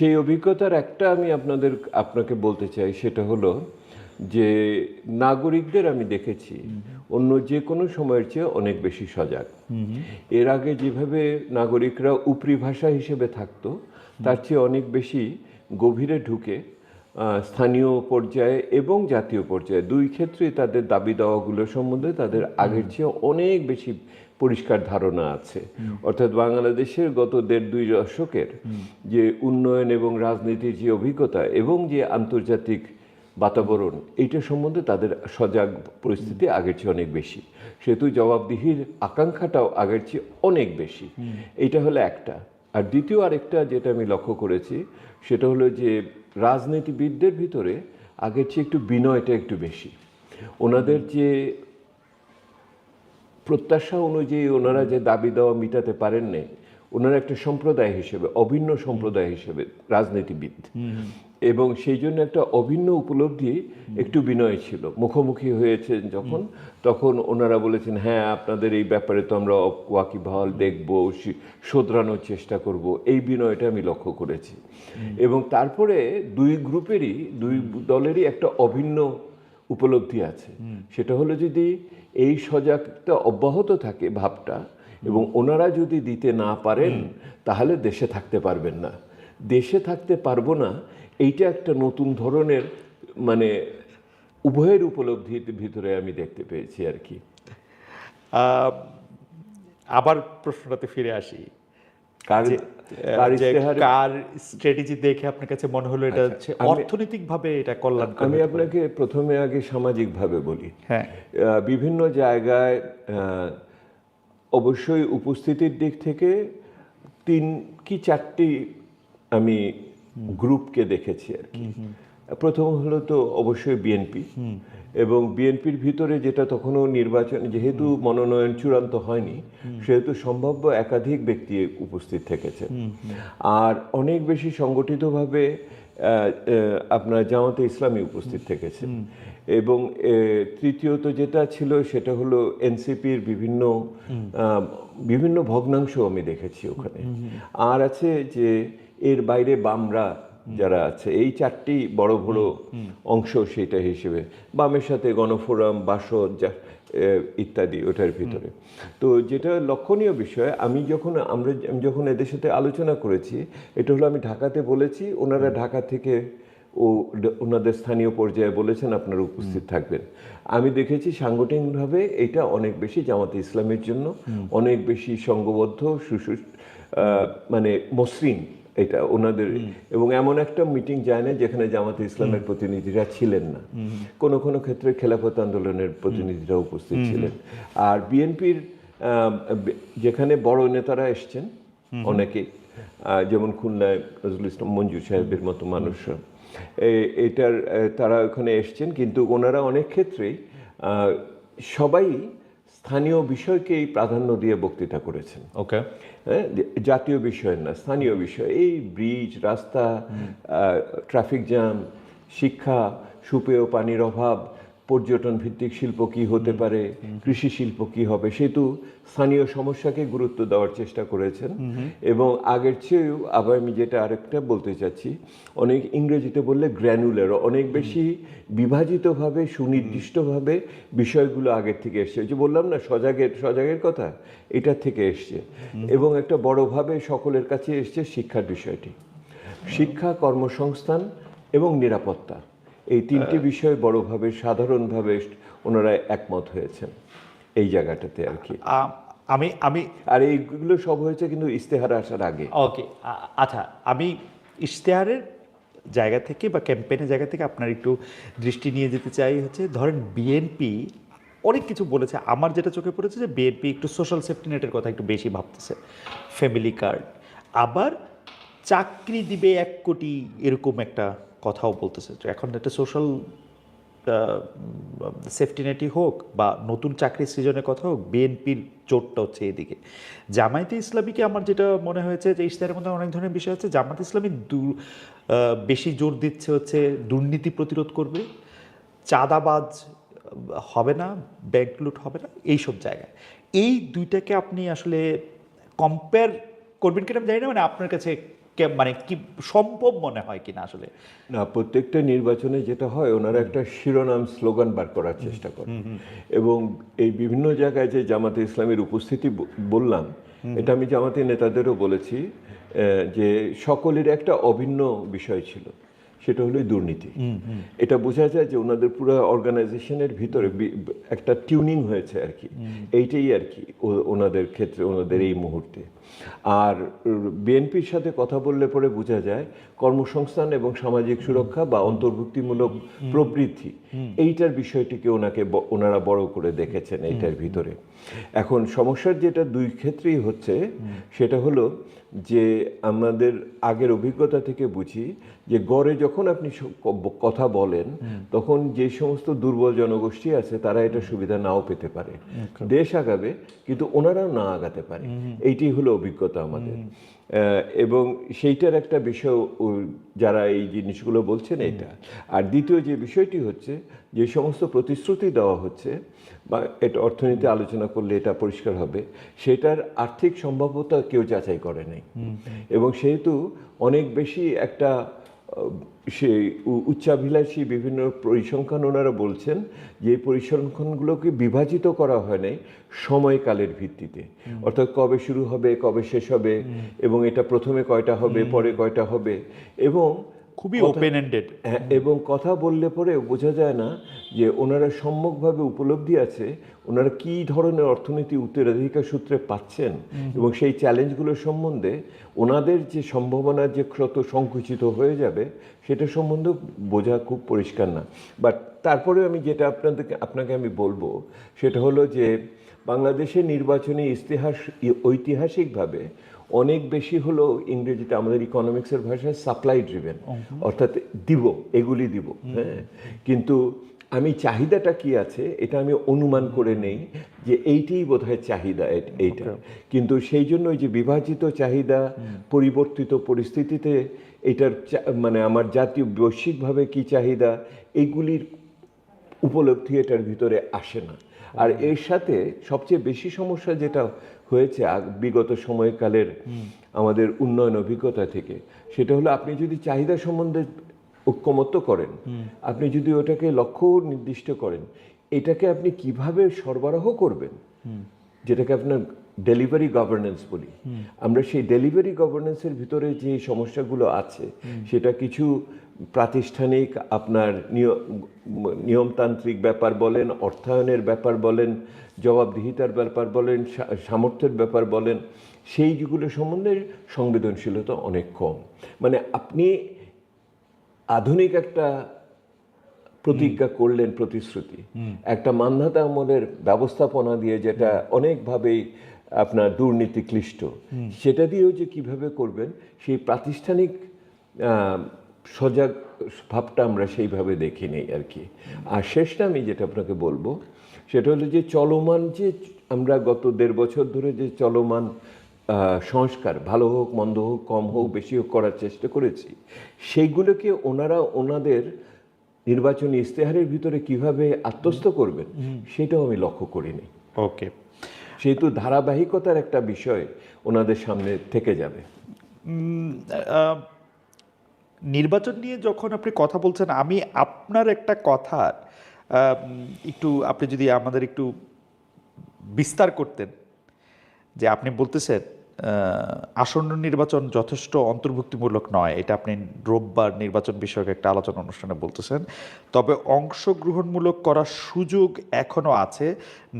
সেই অভিজ্ঞতার একটা আমি আপনাকে বলতে চাই, সেটা হলো যে নাগরিকদের আমি দেখেছি অন্য যে কোনো সময়ের চেয়ে অনেক বেশি সজাগ। এর আগে যেভাবে নাগরিকরা উপরি ভাষা হিসেবে থাকতো, তার চেয়ে অনেক বেশি গভীরে ঢুকে স্থানীয় পর্যায়ে এবং জাতীয় পর্যায়ে দুই ক্ষেত্রেই তাদের দাবি দাওয়াগুলো সম্বন্ধে তাদের আগের চেয়ে অনেক বেশি পরিষ্কার ধারণা আছে। অর্থাৎ বাংলাদেশের গত ১.৫-২ দশকের যে উন্নয়ন এবং রাজনীতির যে অভিজ্ঞতা এবং যে আন্তর্জাতিক বাতাবরণ, এইটা সম্বন্ধে তাদের সজাগ পরিস্থিতি আগের চেয়ে অনেক বেশি, সেহেতু জবাবদিহির আকাঙ্ক্ষাটাও আগের চেয়ে অনেক বেশি। এইটা হলো একটা। আর দ্বিতীয় আরেকটা যেটা আমি লক্ষ্য করেছি, সেটা হলো যে রাজনীতিবিদদের ভিতরে আগের চেয়ে একটু বিনয়টা একটু বেশি। ওনাদের যে প্রত্যাশা অনুযায়ী ওনারা যে দাবি দেওয়া মিটাতে পারেন নাই, ওনারা একটা সম্প্রদায় হিসেবে, অভিন্ন সম্প্রদায় হিসেবে রাজনীতিবিদ, এবং সেই জন্য একটা অভিন্ন উপলব্ধি, একটু বিনয় ছিল। মুখোমুখি হয়েছে যখন, তখন ওনারা বলেছেন হ্যাঁ আপনাদের এই ব্যাপারে তো আমরা ওয়াকিবহাল, দেখব, শোধরানোর চেষ্টা করব, এই বিনয়টা আমি লক্ষ্য করেছি। এবং তারপরে দুই গ্রুপেরই, দুই দলেরই একটা অভিন্ন উপলব্ধি আছে, সেটা হলো যদি এই সজাগতা অব্যাহত থাকে ভাবটা, এবং ওনারা যদি দিতে না পারেন তাহলে দেশে থাকতে পারবেন না। দেশে থাকতে পারবো না, এইটা একটা নতুন ধরনের মানে উভয়ের উপলব্ধির ভিতরে আমি দেখতে পেয়েছি আর কি। আবার প্রশ্নটাতে ফিরে আসি, কার স্ট্র্যাটেজি দেখে আপনার কাছে মনে হলো এটা হচ্ছে অর্থনৈতিকভাবে এটা কল্যাণ? আমি আপনাকে প্রথমে আগে সামাজিকভাবে বলি। হ্যাঁ, বিভিন্ন জায়গায় অবশ্যই উপস্থিতির দিক থেকে 3 কি 4টি আমি গ্রুপকে দেখেছি আর কি। প্রথম হলো তো অবশ্যই বিএনপি, এবং বিএনপির ভিতরে যেটা তখনও নির্বাচন, যেহেতু মনোনয়ন চূড়ান্ত হয়নি, সেহেতু সম্ভাব্য একাধিক ব্যক্তি উপস্থিত থেকেছে। আর অনেক বেশি সংগঠিতভাবে আপনার জামাতে ইসলামী উপস্থিত থেকেছে। এবং তৃতীয়ত যেটা ছিল সেটা হলো এনসিপির বিভিন্ন ভগ্নাংশ আমি দেখেছি ওখানে। আর আছে যে এর বাইরে বামরা যারা আছে, এই 4টি বড় বড় অংশ সেটা হিসেবে, বামের সাথে গণফোরাম, বাসদ ইত্যাদি ওটার ভিতরে। তো যেটা লক্ষণীয় বিষয়, আমি যখন এদের সাথে আলোচনা করেছি, এটা হলো আমি ঢাকাতে বলেছি, ওনারা ঢাকা থেকে ওনাদের স্থানীয় পর্যায়ে বলেছেন আপনারা উপস্থিত থাকবেন। আমি দেখেছি সাংগঠনিকভাবে এটা অনেক বেশি জামাতে ইসলামের জন্য অনেক বেশি সংঘবদ্ধ, মানে মসৃণ এটা ওনাদের। এবং এমন একটা মিটিং যায় না যেখানে জামাতে ইসলামের প্রতিনিধিরা ছিলেন না, কোনো কোনো ক্ষেত্রে খেলাফত আন্দোলনের প্রতিনিধিরা উপস্থিত ছিলেন। আর বিএনপির যেখানে বড় নেতারা এসছেন অনেকে, যেমন খুলনায় নজরুল ইসলাম মঞ্জুর সাহেবের মতো মানুষরা, তারা ওখানে এসছেন, কিন্তু ওনারা অনেক ক্ষেত্রেই সবাই স্থানীয় বিষয়কেই প্রাধান্য দিয়ে বক্তৃতা করেছেন। ওকে, জাতীয় বিষয় না, স্থানীয় বিষয়, এই ব্রিজ, রাস্তা, ট্রাফিক জ্যাম, শিক্ষা, সুপেয় পানির অভাব, পর্যটন ভিত্তিক শিল্প কি হতে পারে, কৃষি শিল্প কি হবে, সেহেতু স্থানীয় সমস্যাকে গুরুত্ব দেওয়ার চেষ্টা করেছেন। এবং আগের চেয়েও আবার আমি যেটা আরেকটা বলতে চাচ্ছি, অনেক ইংরেজিতে বললে গ্র্যানুলার, অনেক বেশি বিভাজিতভাবে, সুনির্দিষ্টভাবে বিষয়গুলো আগের থেকে এসছে। যে বললাম না সজাগের কথা, এটার থেকে এসছে। এবং একটা বড়ভাবে সকলের কাছে এসছে শিক্ষার বিষয়টি, শিক্ষা, কর্মসংস্থান এবং নিরাপত্তা, এই 3টি বিষয় বড়ভাবে সাধারণভাবে ওনারা একমত হয়েছেন এই জায়গাটাতে আর কি। আমি আর এইগুলো সব হয়েছে কিন্তু ইশতেহার আসার আগে। ওকে, আচ্ছা, আমি ইশতেহারের জায়গা থেকে বা ক্যাম্পেইনের জায়গা থেকে আপনার একটু দৃষ্টি নিয়ে যেতে চাই। হচ্ছে ধরেন বিএনপি অনেক কিছু বলেছে, আমার যেটা চোখে পড়েছে যে বিএনপি একটু সোশ্যাল সেফটি নেটের কথা একটু বেশি ভাবতেছে, ফ্যামিলি কার্ড, আবার চাকরি দিবে 1 কোটি এরকম একটা কথাও বলতেছে। তো এখন একটা সোশ্যাল সেফটি নেটই হোক বা নতুন চাকরি সৃজনের কথা হোক, বিএনপির জোরটা হচ্ছে এদিকে। জামায়াতে ইসলামীকে আমার যেটা মনে হয়েছে যে ইশতেহারের মধ্যে অনেক ধরনের বিষয় আছে, জামায়াতে ইসলামী বেশি জোর দিচ্ছে হচ্ছে দুর্নীতি প্রতিরোধ করবে, চাঁদাবাজ হবে না, ব্যাংক লুট হবে না, এইসব জায়গায়। এই দুইটাকে আপনি আসলে কম্পেয়ার করবেন কিনা আমি জানি না, মানে আপনার কাছে মানে কি সম্ভব মনে হয় কিনা আসলে? না, প্রত্যেকটা নির্বাচনে যেটা হয় ওনারা একটা শিরোনাম স্লোগান বার করার চেষ্টা করেন, এবং এই বিভিন্ন জায়গায় যে জামাতে ইসলামের উপস্থিতি বললাম, এটা আমি জামাতে নেতাদেরও বলেছি, যে সকলের একটা অভিন্ন বিষয় ছিল, সেটা হলো দুর্নীতি। এটা বোঝা যায় যে ওনাদের পুরো অর্গানাইজেশনের ভিতরে একটা টিউনিং হয়েছে আর কি, এইটাই আর কি ওনাদের ক্ষেত্রে, ওনাদের এই মুহূর্তে। আর বিএনপির সাথে কথা বললে পরে বোঝা যায় কর্মসংস্থান এবং সামাজিক সুরক্ষা বা অন্তর্ভুক্তিমূলক প্রবৃদ্ধি, এইটার বিষয়টিকে ওনারা বড় করে দেখেছেন এইটার ভিতরে। এখন সমস্যার যেটা দুই ক্ষেত্রেই হচ্ছে, সেটা হলো যে আমাদের আগের অভিজ্ঞতা থেকে বুঝি যে গড়ে যখন আপনি কথা বলেন, তখন যে সমস্ত দুর্বল জনগোষ্ঠী আছে তারা এটা সুবিধা নাও পেতে পারে, দেশ আগাবে কিন্তু ওনারাও না আগাতে পারে। এইটি হলো অভিজ্ঞতা আমাদের, এবং সেইটার একটা বিষয় যারা এই জিনিসগুলো বলছেন এটা। আর দ্বিতীয় যে বিষয়টি হচ্ছে, যে সমস্ত প্রতিশ্রুতি দেওয়া হচ্ছে বা এটা অর্থনীতি আলোচনা করলে এটা পরিষ্কার হবে, সেটার আর্থিক সম্ভাব্যতা কেউ যাচাই করে নাই, এবং সেহেতু অনেক বেশি একটা সেই উচ্চাভিলাষী বিভিন্ন পরিসংখ্যান ওনারা বলছেন যে এই পরিসংখ্যানগুলোকে বিভাজিত করা হয় নাই সময়কালের ভিত্তিতে, অর্থাৎ কবে শুরু হবে কবে শেষ হবে, এবং এটা প্রথমে কয়টা হবে পরে কয়টা হবে, এবং খুবই ওপেন এন্ডেড। এবং কথা বললে পরে বোঝা যায় না যে ওনারা সম্যকভাবে উপলব্ধি আছে ওনারা কী ধরনের অর্থনীতি উত্তরাধিকার সূত্রে পাচ্ছেন, এবং সেই চ্যালেঞ্জগুলোর সম্বন্ধে ওনাদের যে সম্ভাবনা যে কত সংকুচিত হয়ে যাবে সেটা সম্বন্ধে বোঝা খুব পরিষ্কার না। বাট তারপরে আমি যেটা আপনাকে আমি বলবো, সেটা হলো যে বাংলাদেশের নির্বাচনী ঐতিহাসিকভাবে অনেক বেশি হলো, ইংরেজিতে আমাদের ইকোনমিক্সের ভাষায় সাপ্লাই ড্রিভেন, অর্থাৎ এগুলি দিব, হ্যাঁ, কিন্তু আমি চাহিদাটা কি আছে এটা আমি অনুমান করে নেই যে এইটাই বোধহয় চাহিদা এইটা, কিন্তু সেই জন্য ওই যে বিভাজিত চাহিদা, পরিবর্তিত পরিস্থিতিতে এটার মানে আমার জাতীয় বৈশ্বিকভাবে কি চাহিদা, এইগুলির উপলব্ধি এটার ভিতরে আসে না। আর এর সাথে সবচেয়ে বেশি সমস্যা যেটা হয়েছে বিগত সময়কালের আমাদের উন্নয়ন অভিজ্ঞতা থেকে, সেটা হলো আপনি যদি চাহিদা সম্বন্ধে ঐক্যমত্য করেন, আপনি যদি ওটাকে লক্ষ্য নির্দিষ্ট করেন, এটাকে আপনি কিভাবে সরবরাহ করবেন, যেটাকে আপনার ডেলিভারি গভর্নেন্স বলি আমরা, সেই ডেলিভারি গভর্নেন্সের ভিতরে যে সমস্যাগুলো আছে সেটা কিছু প্রাতিষ্ঠানিক আপনার নিয়মতান্ত্রিক ব্যাপার বলেন, অর্থায়নের ব্যাপার বলেন, জবাবদিহিতার ব্যাপার বলেন, সামর্থ্যের ব্যাপার বলেন, সেইগুলো সম্বন্ধে সংবেদনশীলতা অনেক কম। মানে আপনি আধুনিক একটা প্রতিজ্ঞা করলেন, প্রতিশ্রুতি, একটা মান্ধাতা আমলের ব্যবস্থাপনা দিয়ে যেটা অনেকভাবেই আপনার দুর্নীতি ক্লিষ্ট, সেটা দিয়েও যে কিভাবে করবেন সেই প্রাতিষ্ঠানিক সজাগ ভাবটা আমরা সেইভাবে দেখি নেই আর কি। আর শেষটা আমি যেটা আপনাকে বলবো সেটা হলো যে চলমান যে আমরা গত 1.5 বছর ধরে যে চলমান সংস্কার, ভালো হোক মন্দ হোক কম হোক বেশি হোক করার চেষ্টা করেছি, সেইগুলোকে ওনারা ওনাদের নির্বাচনী ইশতেহারের ভিতরে কিভাবে আত্মস্থ করবেন সেটাও আমি লক্ষ্য করিনি। ওকে, সেহেতু ধারাবাহিকতার একটা বিষয় ওনাদের সামনে থেকে যাবে। নির্বাচন নিয়ে যখন আপনি কথা বলছেন, আমি আপনার একটা কথা একটু আপনি যদি আমাদের একটু বিস্তার করতেন, যে আপনি বলতেছেন আসন্ন নির্বাচন যথেষ্ট অন্তর্ভুক্তিমূলক নয়, এটা আপনি রোববার নির্বাচন বিষয়ক একটা আলোচনা অনুষ্ঠানে বলতেছেন, তবে অংশগ্রহণমূলক করার সুযোগ এখনও আছে,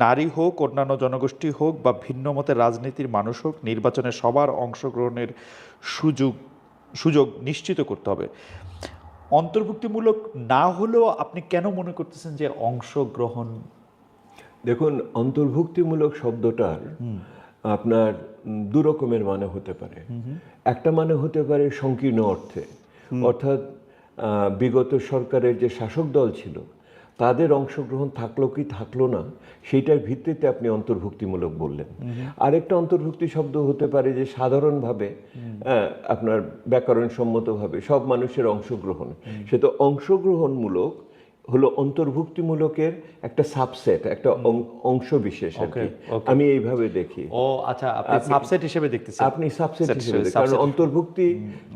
নারী হোক, অন্যান্য জনগোষ্ঠী হোক বা ভিন্ন মতের রাজনীতির মানুষ হোক, নির্বাচনে সবার অংশগ্রহণের সুযোগ নিশ্চিত করতে হবে। অন্তর্ভুক্তিমূলক না হলেও আপনি কেন মনে করতেছেন যে অংশগ্রহণ? দেখুন, অন্তর্ভুক্তিমূলক শব্দটার আপনার দু রকমের মানে হতে পারে। একটা মানে হতে পারে সংকীর্ণ অর্থে, অর্থাৎ বিগত সরকারের যে শাসক দল ছিল তাদের অংশগ্রহণ থাকলো কি থাকলো না সেইটার ভিত্তিতে আপনি অন্তর্ভুক্তিমূলক বললেন। আরেকটা অন্তর্ভুক্তি শব্দ হতে পারে যে সাধারণভাবে আপনার ব্যাকরণসম্মতভাবে সব মানুষের অংশগ্রহণ, সে তো অংশগ্রহণমূলক হলো অন্তর্ভুক্তিমূলকের একটা সাবসেট, একটা অংশ বিশেষ আর কি। আমি এইভাবে দেখি। ও আচ্ছা, আপনি সাবসেট হিসেবে দেখতেছেন। আপনি সাবসেট হিসেবে দেখেন, কারণ অন্তর্ভুক্তি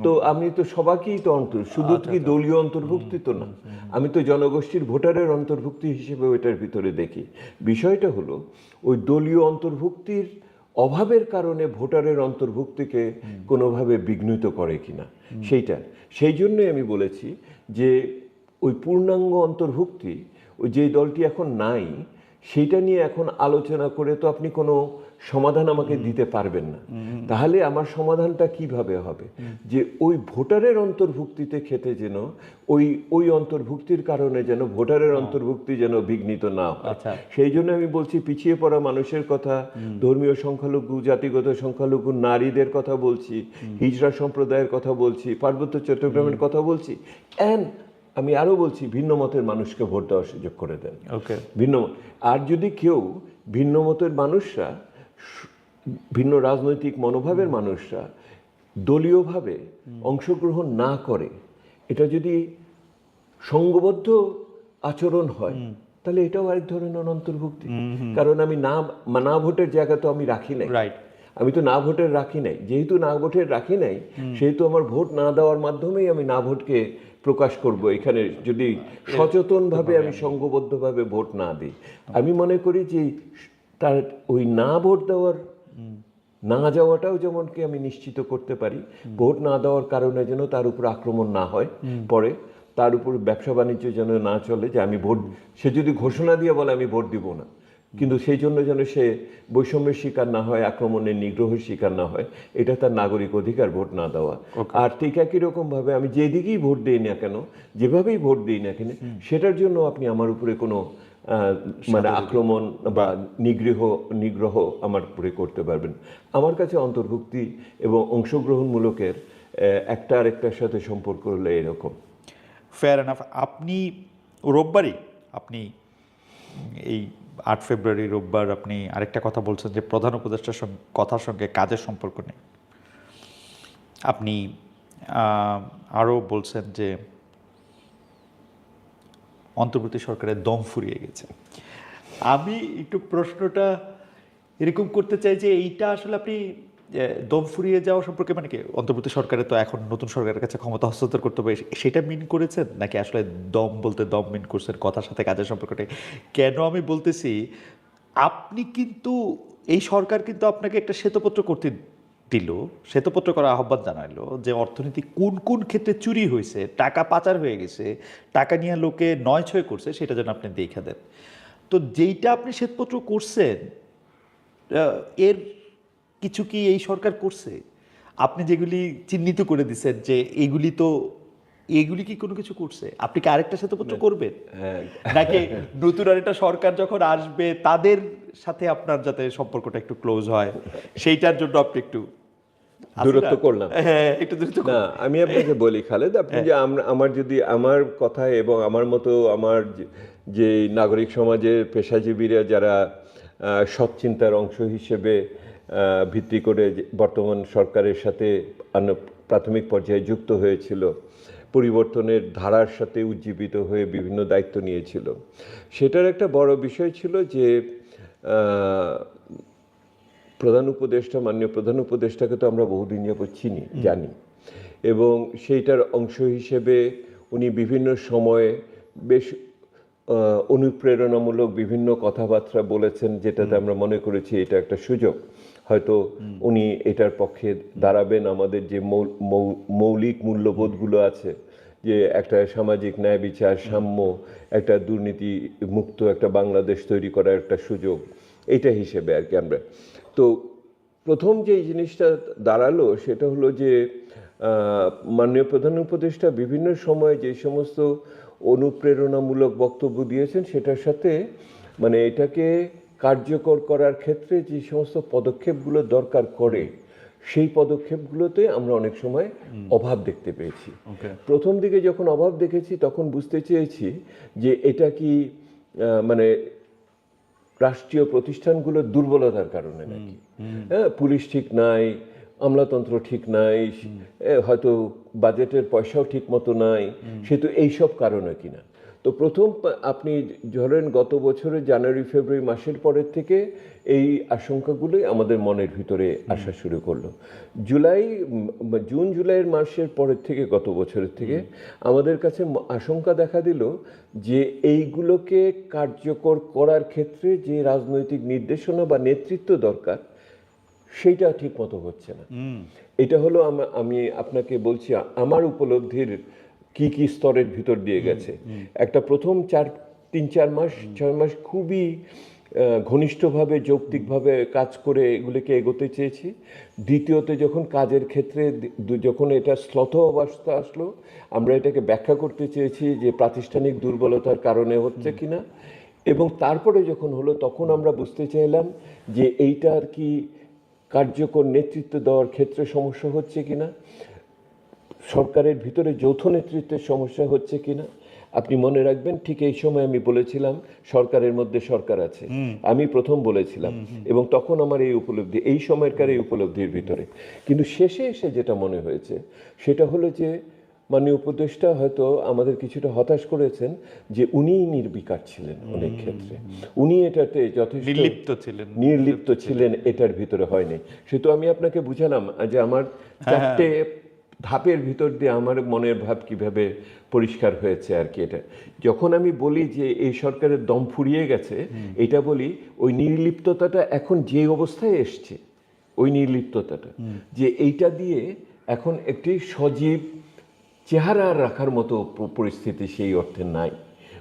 তো আমি তো সবাইকেই তো শুধু কি দলীয় অন্তর্ভুক্তি তো না, আমি তো জনগোষ্ঠীর ভোটারের অন্তর্ভুক্তি হিসেবে ওইটার ভিতরে দেখি। বিষয়টা হলো ওই দলীয় অন্তর্ভুক্তির অভাবের কারণে ভোটারের অন্তর্ভুক্তিকে কোনোভাবে বিঘ্নিত করে কিনা সেইটা। সেই জন্যই আমি বলেছি যে ওই পূর্ণাঙ্গ অন্তর্ভুক্তি, ওই যে দলটি এখন নাই, সেইটা নিয়ে এখন আলোচনা করে তো আপনি কোনো সমাধান আমাকে দিতে পারবেন না। তাহলে আমার সমাধানটা কিভাবে হবে? যে ওই ভোটারের অন্তর্ভুক্তিতে খেতে যেন ওই অন্তর্ভুক্তির কারণে যেন ভোটারের অন্তর্ভুক্তি যেন বিঘ্নিত না হয়। সেই জন্য আমি বলছি পিছিয়ে পড়া মানুষের কথা, ধর্মীয় সংখ্যালঘু, জাতিগত সংখ্যালঘু, নারীদের কথা বলছি, হিজড়া সম্প্রদায়ের কথা বলছি, পার্বত্য চট্টগ্রামের কথা বলছি, আমি আরো বলছি ভিন্ন মতের মানুষকে ভোট দেওয়ার সুযোগ করে দেন। ভিন্ন আর যদি কেউ ভিন্ন মতের মানুষরা, ভিন্ন রাজনৈতিক মনোভাবের মানুষরা দলীয়ভাবে অংশগ্রহণ না করে, এটা যদি সংঘবদ্ধ আচরণ হয়, তাহলে এটাও আরেক ধরনের অন্তর্ভুক্তি। কারণ আমি না ভোটের জায়গা তো আমি রাখি নাই, আমি তো না ভোটের রাখি নাই। যেহেতু না ভোটের রাখি নাই, সেহেতু আমার ভোট না দেওয়ার মাধ্যমেই আমি না ভোটকে প্রকাশ করব। এখানে যদি সচেতনভাবে আমি সংঘবদ্ধভাবে ভোট না দিই, আমি মনে করি যে তার ওই না ভোট দেওয়ার না যাওয়াটাও যেমন কি আমি নিশ্চিত করতে পারি, ভোট না দেওয়ার কারণে যেন তার উপর আক্রমণ না হয়, পরে তার উপর ব্যবসা বাণিজ্য যেন না চলে, যে আমি ভোট, সে যদি ঘোষণা দিয়ে বলে আমি ভোট দিব না, কিন্তু সেই জন্য যেন সে বৈষম্যের শিকার না হয়, আক্রমণের নিগ্রহের শিকার না হয়। এটা তার নাগরিক অধিকার, ভোট না দেওয়া। আর ঠিক একই রকম ভাবে আমি যেদিকেই ভোট দিই না কেন, যেভাবেই ভোট দিই না কেন, সেটার জন্য আপনি আমার উপরে কোনো মানে আক্রমণ বা নিগ্রহ আমার উপরে করতে পারবেন। আমার কাছে অন্তর্ভুক্তি এবং অংশগ্রহণমূলকের একটা আরেকটার সাথে সম্পর্ক হলে এরকম। Fair enough. আপনি রোববারই, আপনি এই 8 ফেব্রুয়ারি রোববার আপনি আরেকটা কথা বলছেন যে প্রধান উপদেষ্টার কথার সঙ্গে কাজের সম্পর্ক নেই। আপনি আরও বলছেন যে অন্তর্বর্তী সরকারের দম ফুরিয়ে গেছে। আমি একটু প্রশ্নটা এরকম করতে চাই যে এইটা আসলে আপনি দম ফুরিয়ে যাওয়া সম্পর্কে মানে কি, অন্তর্বর্তী সরকারের তো এখন নতুন সরকারের কাছে ক্ষমতা হস্তান্তর করতে হবে, সেটা মিন করেছেন নাকি আসলে দম বলতে দম মিন করছেন কথার সাথে কাজের সম্পর্কটা? কেন আমি বলতেছি, আপনি কিন্তু এই সরকার কিন্তু আপনাকে একটা শ্বেতপত্র করতে দিল, শ্বেতপত্র করার আহ্বান জানাইলো যে অর্থনীতি কোন কোন ক্ষেত্রে চুরি হয়েছে, টাকা পাচার হয়ে গেছে, টাকা নিয়ে লোকে নয় ছয় করছে, সেটা যেন আপনি দেখে দেন। তো যেইটা আপনি শ্বেতপত্র করছেন, এর কিছু কি এই সরকার করছে? আপনি যেগুলি চিহ্নিত করে দিচ্ছেন যে এইগুলি কি কোনো কিছু করছে? আপনি কি আরেকটা শ্বেতপত্র করবেন, নাকি নতুন আরেকটা সরকার যখন আসবে তাদের সাথে আপনার যাতে সম্পর্কটা একটু ক্লোজ হয়, সেইটার জন্য আপনি একটু দূরত্ব করলাম? হ্যাঁ, একটু দূরত্ব না, আমি আপনাকে বলি খালেদ, আপনি যে আমার যদি আমার কথা এবং আমার মতো আমার যে নাগরিক সমাজের পেশাজীবীরা যারা সৎ চিন্তার অংশ হিসেবে ভিত্তি করে বর্তমান সরকারের সাথে প্রাথমিক পর্যায়ে যুক্ত হয়েছিল, পরিবর্তনের ধারার সাথে উজ্জীবিত হয়ে বিভিন্ন দায়িত্ব নিয়েছিল, সেটার একটা বড় বিষয় ছিল যে মাননীয় প্রধান উপদেষ্টাকে তো আমরা বহুদিন যাবত চিনি, জানি, এবং সেইটার অংশ হিসেবে উনি বিভিন্ন সময়ে বেশ অনুপ্রেরণামূলক বিভিন্ন কথাবার্তা বলেছেন, যেটাতে আমরা মনে করেছি এটা একটা সুযোগ, হয়তো উনি এটার পক্ষে দাঁড়াবেন। আমাদের যে মৌলিক মূল্যবোধগুলো আছে, যে একটা সামাজিক ন্যায় বিচার, সাম্য, একটা দুর্নীতি মুক্ত একটা বাংলাদেশ তৈরি করার একটা সুযোগ, এইটা হিসেবে আর কি আমরা। তো প্রথম যে জিনিসটা দাঁড়ালো সেটা হলো যে মাননীয় প্রধান উপদেষ্টা বিভিন্ন সময়ে যে সমস্ত অনুপ্রেরণামূলক বক্তব্য দিয়েছেন, সেটার সাথে মানে এটাকে কার্যকর করার ক্ষেত্রে যে সমস্ত পদক্ষেপগুলো দরকার করে, সেই পদক্ষেপগুলোতে আমরা অনেক সময় অভাব দেখতে পেয়েছি। প্রথম দিকে যখন অভাব দেখেছি তখন বুঝতে চেয়েছি যে এটা কি মানে রাষ্ট্রীয় প্রতিষ্ঠানগুলোর দুর্বলতার কারণে নাকি, হ্যাঁ, পুলিশ ঠিক নাই, আমলাতন্ত্র ঠিক নাই, হয়তো বাজেটের পয়সাও ঠিক মতো নাই, সে তো এইসব কারণে কিনা। তো প্রথম আপনি ধরেন গত বছরের জানুয়ারি ফেব্রুয়ারি মাসের পরের থেকে এই আশঙ্কাগুলোই আমাদের মনের ভিতরে আসা শুরু করলো। জুন জুলাইয়ের মাসের পরের থেকে, গত বছরের থেকে আমাদের কাছে আশঙ্কা দেখা দিল যে এইগুলোকে কার্যকর করার ক্ষেত্রে যে রাজনৈতিক নির্দেশনা বা নেতৃত্ব দরকার সেইটা ঠিক মতো হচ্ছে না। এটা হলো আমি আপনাকে বলছি আমার উপলব্ধির কি কি স্তরের ভিতর দিয়ে গেছে। একটা প্রথম 3-4 মাস 6 মাস খুবই ঘনিষ্ঠভাবে যৌক্তিকভাবে কাজ করে এগুলিকে এগোতে চেয়েছি। দ্বিতীয়তে যখন কাজের ক্ষেত্রে যখন এটা শ্লথ অবস্থা আসলো, আমরা এটাকে ব্যাখ্যা করতে চেয়েছি যে প্রাতিষ্ঠানিক দুর্বলতার কারণে হচ্ছে কিনা, এবং তারপরে যখন হলো তখন আমরা বুঝতে চাইলাম যে এইটার কি কার্যকর নেতৃত্ব দেওয়ার ক্ষেত্রে সমস্যা হচ্ছে কিনা, সরকারের ভিতরে যৌথ নেতৃত্বের সমস্যা হচ্ছে কিনা। আপনি মনে রাখবেন ঠিক এই সময় আমি বলেছিলাম সরকারের মধ্যে সরকার আছে, আমি প্রথম বলেছিলাম, এবং তখন আমার এই উপলব্ধি, এই সময়কার এই উপলব্ধির ভিতরে। কিন্তু শেষে এসে যেটা মনে হয়েছে সেটা হলো যে মাননীয় উপদেষ্টা হয়তো আমাদের কিছুটা হতাশ করেছেন যে উনিই নির্বিকার ছিলেন অনেক ক্ষেত্রে, উনি এটাতে যথেষ্ট নির্লিপ্ত ছিলেন, এটার ভিতরে হয়নি। সেহেতু আমি আপনাকে বুঝালাম যে আমার 4টে ধাপের ভিতর দিয়ে আমার মনের ভাব কিভাবে পরিষ্কার হয়েছে আর কি। এটা যখন আমি বলি যে এই সরকারের দম ফুরিয়ে গেছে, এটা বলি ওই নির্লিপ্ততাটা এখন যে অবস্থায় এসছে, ওই নির্লিপ্ততাটা যে এইটা দিয়ে এখন একটি সজীব চেহারা রাখার মতো পরিস্থিতি সেই অর্থে নাই,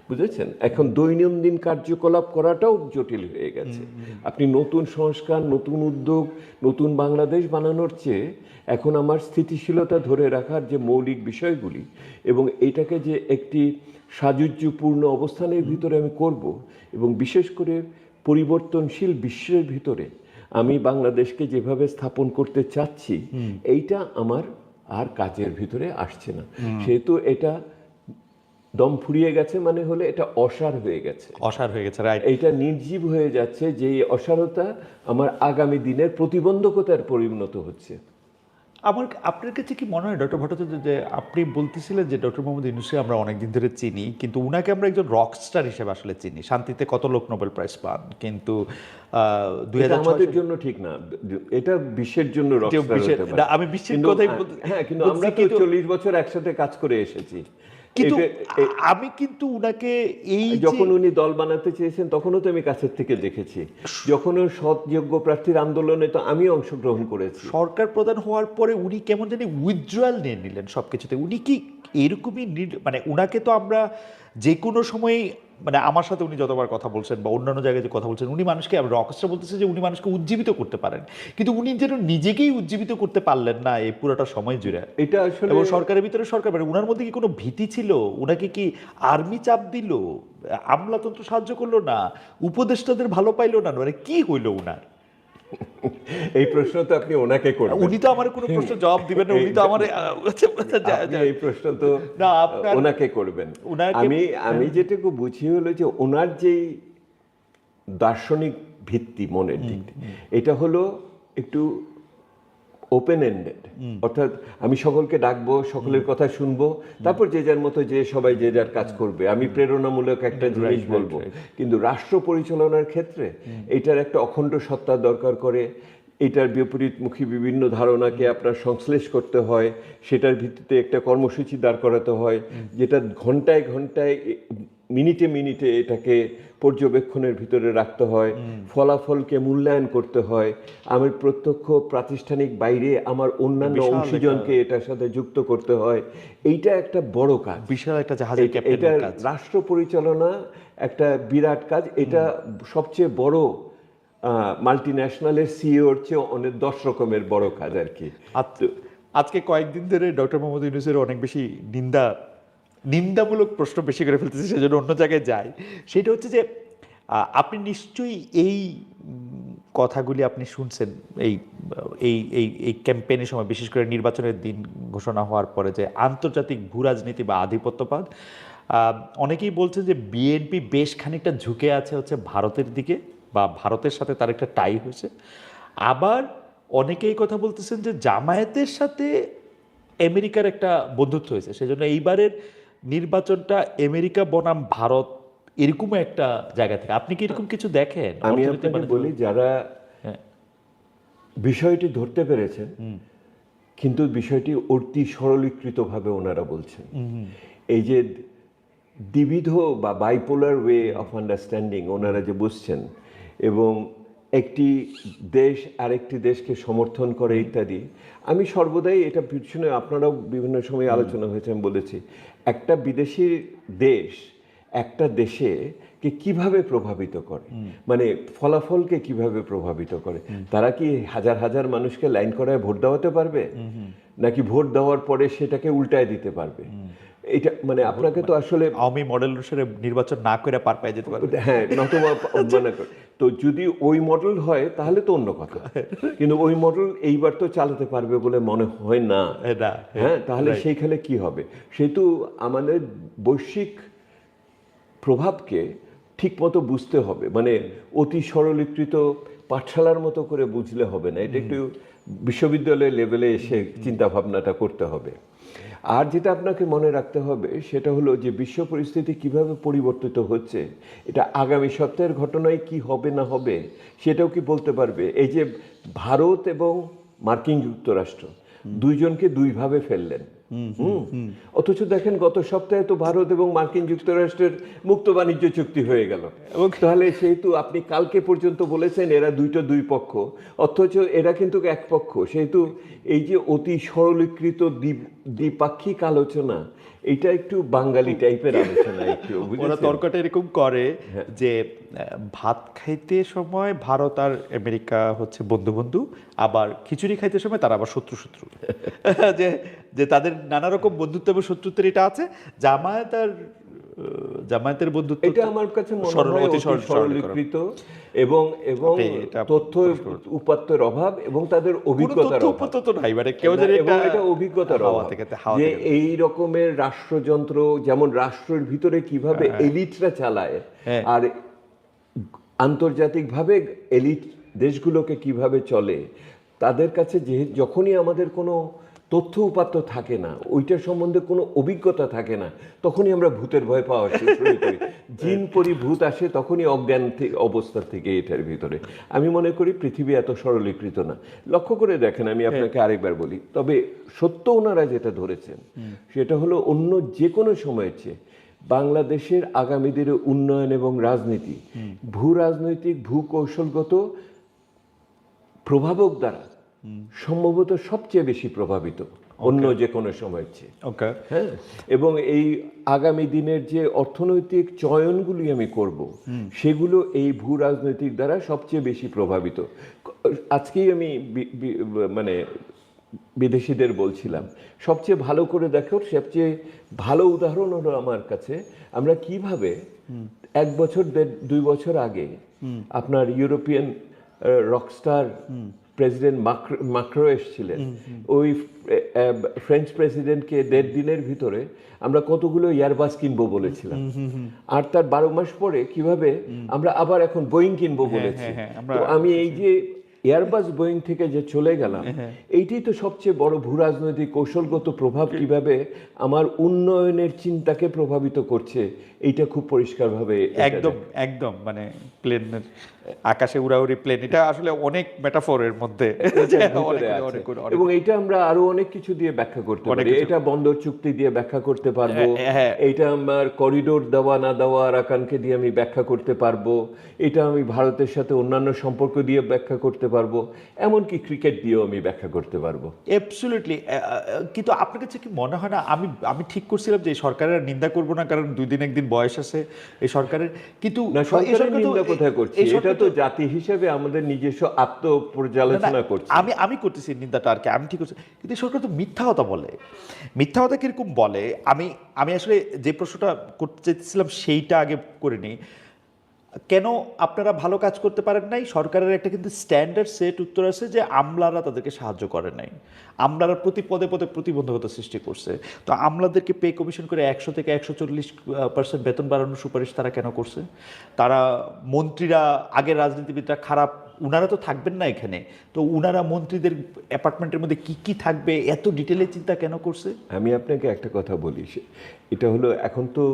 বুঝেছেন। এখন দৈনন্দিন কার্যকলাপ করাটাও জটিল হয়ে গেছে। আপনি নতুন সংস্কার, নতুন উদ্যোগ, নতুন বাংলাদেশ বানানোর চেয়ে এখন আমার স্থিতিশীলতা ধরে রাখার যে মৌলিক বিষয়গুলি এবং এটাকে যে একটি সাযুজ্যপূর্ণ অবস্থানের ভিতরে আমি করব, এবং বিশেষ করে পরিবর্তনশীল বিশ্বের ভিতরে আমি বাংলাদেশকে যেভাবে স্থাপন করতে চাচ্ছি, এইটা আমার আর কাজের ভিতরে আসছে না। সেহেতু এটা দম ফুরিয়ে গেছে মানে হলে এটা অসার হয়ে গেছে, রাইট। এইটা নির্জীব হয়ে যাচ্ছে, যে অসারতা আমার আগামী দিনের প্রতিবন্ধকতার পরিণত হচ্ছে। আপনার কাছে কি মনে হয় ডক্টর ভট্টাচার্য, যে আপনি বলতেছিলেন যে ডক্টর মোহাম্মদ ইউনূসকে আমরা অনেকদিন ধরে চিনি, কিন্তু উনাকে আমরা একজন রকস্টার হিসেবে আসলে চিনি, শান্তিতে কত লোক নোবেল প্রাইজ পান, কিন্তু আমাদের জন্য ঠিক না, এটা বিশ্বের জন্য আমি বিশ্বের কথাই হ্যাঁ, কিন্তু আমরা তো 40 বছর একসাথে কাজ করে এসেছি। কিন্তু আমি কিন্তু উনাকে এই যখন উনি দল বানাতে চেয়েছেন তখনও তো আমি কাছের থেকে দেখেছি, যখন সৎ যোগ্য প্রার্থীর আন্দোলনে তো আমি অংশগ্রহণ করেছি। সরকার প্রধান হওয়ার পরে উনি কেমন জানি উইথড্রয়াল নিয়ে নিলেন সবকিছুতে। উনি কি এরকমই, মানে উনাকে তো আমরা যে কোনো সময়, মানে আমার সাথে উনি যতবার কথা বলছেন বা অন্যান্য জায়গায় যে কথা বলছেন, উনি মানুষকে রকস্টার বলতেছে যে উনি মানুষকে উজ্জীবিত করতে পারেন, কিন্তু উনি যেন নিজেকেই উজ্জীবিত করতে পারলেন না এই পুরোটা সময় জুড়ে। এটা আসলে এবং সরকারের ভিতরে সরকার, মানে উনার মধ্যে কি কোনো ভীতি ছিল? উনাকে কি আর্মি চাপ দিল, আমলাতন্ত্র সাহায্য করলো না, উপদেষ্টাদের ভালো পাইলো না, মানে কি হইলো উনার? এই প্রশ্ন তো আপনি ওনাকে করবেন, উনি তো আমার কোনো প্রশ্ন জবাব দিবেন না, উনি তো আমার এই প্রশ্ন তো ওনাকে করবেন। আমি যেটুকু বুঝি হলো যে ওনার যেই দার্শনিক ভিত্তি মনের দিক, এটা হলো একটু ওপেন এন্ডেড, অর্থাৎ আমি সকলকে ডাকবো, সকলের কথা শুনবো, তারপর যে যার মতো যে সবাই যে যার কাজ করবে, আমি প্রেরণামূলক একটা জিনিস বলবো। কিন্তু রাষ্ট্র পরিচালনার ক্ষেত্রে এটার একটা অখণ্ড সত্তা দরকার করে, এটার বিপরীতমুখী বিভিন্ন ধারণাকে আপনার সংশ্লেষ করতে হয়, সেটার ভিত্তিতে একটা কর্মসূচি দাঁড় করাতে হয়, যেটা ঘন্টায় ঘন্টায় মিনিটে মিনিটে এটাকে পর্যবেক্ষণের ভিতরে রাখতে হয়, ফলাফলকে মূল্যায়ন করতে হয়, আমি প্রত্যক্ষ প্রাতিষ্ঠানিক বাইরে আমার অন্যান্য অংশীজনকে এটার সাথে যুক্ত করতে হয়। এইটা একটা বড় কাজ, বিশাল একটা জাহাজের ক্যাপ্টেনের কাজ। রাষ্ট্র পরিচালনা একটা বিরাট কাজ, এটা সবচেয়ে বড় মাল্টি ন্যাশনালের সিইওর চেয়ে অনেক 10 রকমের বড় কাজ আর কি। আজকে কয়েকদিন ধরে ডক্টর মোহাম্মদ ইউনূসের অনেক বেশি নিন্দামূলক প্রশ্ন বেশি করে ফেলতেছে, সেজন্য অন্য জায়গায় যায়। সেটা হচ্ছে যে আপনি নিশ্চয়ই এই কথাগুলি আপনি শুনছেন এই এই এই এই ক্যাম্পেইনের সময়, বিশেষ করে নির্বাচনের দিন ঘোষণা হওয়ার পরে, যে আন্তর্জাতিক ভূ রাজনীতি বা আধিপত্যবাদ, অনেকেই বলছে যে বিএনপি বেশ খানিকটা ঝুঁকে আছে হচ্ছে ভারতের দিকে, বা ভারতের সাথে তার একটা টাই হয়েছে। আবার অনেকেই কথা বলতেছেন যে জামায়াতের সাথে আমেরিকার একটা বন্ধুত্ব হয়েছে, সেজন্য এইবারের নির্বাচনটা আমেরিকা বনাম ভারত এরকম একটা জায়গা থেকে আপনি কি এরকম কিছু দেখেন? আমি অর্থনীতি আপনাকে বাণিজ্য- বলি, যারা হ্যাঁ। বিষয়টি ধরতে পেরেছেন কিন্তু বিষয়টি অতি সরলীকৃতভাবে ওনারা বলছেন। এই যে দ্বিবিধ বা বাইপোলার ওয়ে অফ আন্ডারস্ট্যান্ডিং ওনারা যে বুঝছেন, এবং একটি দেশ আরেকটি দেশকে সমর্থন করে ইত্যাদি, আমি সর্বদাই এটা পিছনে আপনারাও বিভিন্ন সময় আলোচনা হয়েছে, আমি বলেছি একটা বিদেশি দেশ একটা দেশে কে কিভাবে প্রভাবিত করে, মানে ফলাফলকে কিভাবে প্রভাবিত করে। তারা কি হাজার হাজার মানুষকে লাইন করায় ভোট দেওয়াতে পারবে, নাকি ভোট দেওয়ার পরে সেটাকে উল্টায় দিতে পারবে? এটা মানে আপনাকে তো আসলে আওয়ামী মডেল অনুসারে নির্বাচন না করে পার পেয়ে যেতে পারবে। হ্যাঁ নতুবা মানে তো যদি ওই মডেল হয় তাহলে তো অন্য কথা, কিন্তু ওই মডেল এইবার তো চালাতে পারবে বলে মনে হয় না। না, হ্যাঁ, তাহলে right. সেইখানে কি হবে? সেহেতু আমাদের বৈশ্বিক প্রভাবকে ঠিকমতো বুঝতে হবে, মানে অতি সরলীকৃত পাঠশালার মতো করে বুঝলে হবে না, এটা একটু বিশ্ববিদ্যালয় লেভেলে এসে চিন্তা ভাবনাটা করতে হবে। আর যেটা আপনাকে মনে রাখতে হবে সেটা হলো যে বিশ্ব পরিস্থিতি কিভাবে পরিবর্তিত হচ্ছে, এটা আগামী সপ্তাহের ঘটনায় কি হবে না হবে সেটাও কি বলতে পারবে? এই যে ভারত এবং মার্কিন যুক্তরাষ্ট্র দুইজনকে দুইভাবে ফেললেন, অথচ দেখেন গত সপ্তাহে তো ভারত এবং মার্কিন যুক্তরাষ্ট্রের মুক্ত বাণিজ্য চুক্তি হয়ে গেল। তাহলে সেহেতু আপনি কালকে পর্যন্ত বলেছেন এরা দুই পক্ষ, অথচ এরা কিন্তু এক পক্ষ। সেহেতু এই যে অতি সরলীকৃত দ্বিপাক্ষিক আলোচনা, এটা একটু বাঙালি টাইপের আলোচনা একটু, ওরা বুঝেছেন? তর্কটা এরকম করে যে ভাত খাইতে সময় ভারত আর আমেরিকা হচ্ছে বন্ধু বন্ধু, আবার খিচুড়ি খাইতে সময় তারা আবার শত্রু শত্রু। যে যে তাদের নানা রকম বন্ধুত্ব এবং শত্রুত্বের এটা আছে। জামায়াতের বন্ধুত্ব এটা আমার কাছে মনে সরল- হয় অতি অতি সরল- সরলীকৃত এবং আপনি এটা তথ্য উপাত্তের অভাব এবং তাদের কোনো অভিজ্ঞতার তথ্য অভাব। উপাত্ত তো নাই, মানে কেউ যেন এবং এটা অভিজ্ঞতার হাওয়া অভাব, থেকে যে এই রকমের রাষ্ট্রযন্ত্র যেমন রাষ্ট্রের ভিতরে কিভাবে এলিটরা চালায়, হ্যাঁ। আর আন্তর্জাতিকভাবে এলিট দেশগুলোকে কিভাবে চলে, তাদের কাছে যে যখনই আমাদের কোনো তথ্য উপাত্ত থাকে না, ওইটার সম্বন্ধে কোনো অভিজ্ঞতা থাকে না, তখনই আমরা ভূতের ভয় পাওয়া শুরু করি। জিন পরি ভূত আসে তখনই অজ্ঞান অবস্থা থেকে এটার ভিতরে। আমি মনে করি পৃথিবী এত সরলীকৃত না। লক্ষ্য করে দেখেন, আমি আপনাকে আরেকবার বলি, তবে সত্য ওনারা যেটা ধরেছেন সেটা হলো অন্য যে কোনো সময়ের চেয়ে বাংলাদেশের আগামী দিনের উন্নয়ন এবং রাজনীতি ভূ রাজনৈতিক ভূ কৌশলগত প্রভাবক দ্বারা সম্ভবত সবচেয়ে বেশি প্রভাবিত অন্য যে কোনো সময়ের চেয়ে। ওকে, হ্যাঁ, এবং এই আগামী দিনের যে অর্থনৈতিক চয়নগুলি আমি করব সেগুলো এই ভূ রাজনৈতিক দ্বারা সবচেয়ে বেশি প্রভাবিত। আজকেই আমি মানে বিদেশিদের বলছিলাম, সবচেয়ে ভালো করে দেখো, সবচেয়ে ভালো উদাহরণ হলো আমার কাছে আমরা কিভাবে 1 বছর 2 বছর আগে আপনার ইউরোপিয়ান রকস্টার প্রেসিডেন্ট মাক্রো এসেছিলেন, ওই ফ্রেঞ্চ প্রেসিডেন্টকে 1.5 দিনের ভিতরে আমরা কতগুলো এয়ারবাস কিনবো বলেছিলাম, আর তার 12 মাস পরে কিভাবে আমরা আবার এখন বোয়িং কিনবো বলেছি। তো আমি এই যে এয়ারবাস বোয়িং থেকে যে চলে গেলাম, এইটাই তো সবচেয়ে বড় ভূ রাজনৈতিক কৌশলগত প্রভাব, কিভাবে আমার উন্নয়নের চিন্তাকে প্রভাবিত করছে, এইটা খুব পরিষ্কারভাবে একদম একদম মানে প্লেনের আকাশে উড়াউড়ি প্লেন, এটা আসলে অনেক মেটাফোরের মধ্যে এবং এটা আমরা আরো অনেক কিছু দিয়ে ব্যাখ্যা করতে পারি। এটা বন্দর চুক্তি দিয়ে ব্যাখ্যা করতে পারবো, এটা আমার করিডোর দেওয়া না দেওয়া আরাকানকে দিয়ে আমি ব্যাখ্যা করতে পারবো, এটা আমি ভারতের সাথে অন্যান্য সম্পর্ক দিয়ে ব্যাখ্যা করতে পারবো, এমনকি ক্রিকেট দিয়েও আমি ব্যাখ্যা করতে পারবো। অ্যাবসলিউটলি। কিন্তু আপনার কাছে কি মনে হয় না, আমি ঠিক করছিলাম যে এই সরকারের নিন্দা করব না, কারণ 2 দিন 1 দিন বয়স আছে এই সরকারের, কিন্তু না, এই সরকারের সরকার তো- নিন্দা কোথায় করছি? এই সরকার এটা তো জাতি হিসেবে আমাদের নিজস্ব আত্মপর্যালোচনা করছি। আমি করতেছি নিন্দাটা আর কি, আমি ঠিক করছি, কিন্তু এই সরকার তো মিথ্যা কথা বলে। মিথ্যা কথা কিরকম বলে, আমি আসলে যে প্রশ্নটা করতে চাইছিলাম সেইটা আগে করে নিই। কেন আপনারা ভালো কাজ করতে পারেন নাই? সরকারের একটা কিন্তু স্ট্যান্ডার্ড সেট উত্তর আছে যে আমলারা তাদেরকে সাহায্য করে নাই, আমলারা প্রতি পদে পদে প্রতিবন্ধকতা সৃষ্টি করছে। তো আমলাদেরকে পে কমিশন করে 100 থেকে 140% বেতন বাড়ানোর সুপারিশ তারা কেন করছে? তারা মন্ত্রীরা, আগের রাজনীতিবিদরা খারাপ উনারা তো থাকবেন না এখানে, তো উনারা মন্ত্রীদের অ্যাপার্টমেন্টের মধ্যে কি কি থাকবে এত ডিটেলে চিন্তা কেন করছে? আমি আপনাকে একটা কথা বলি, এটা হলো এখন তো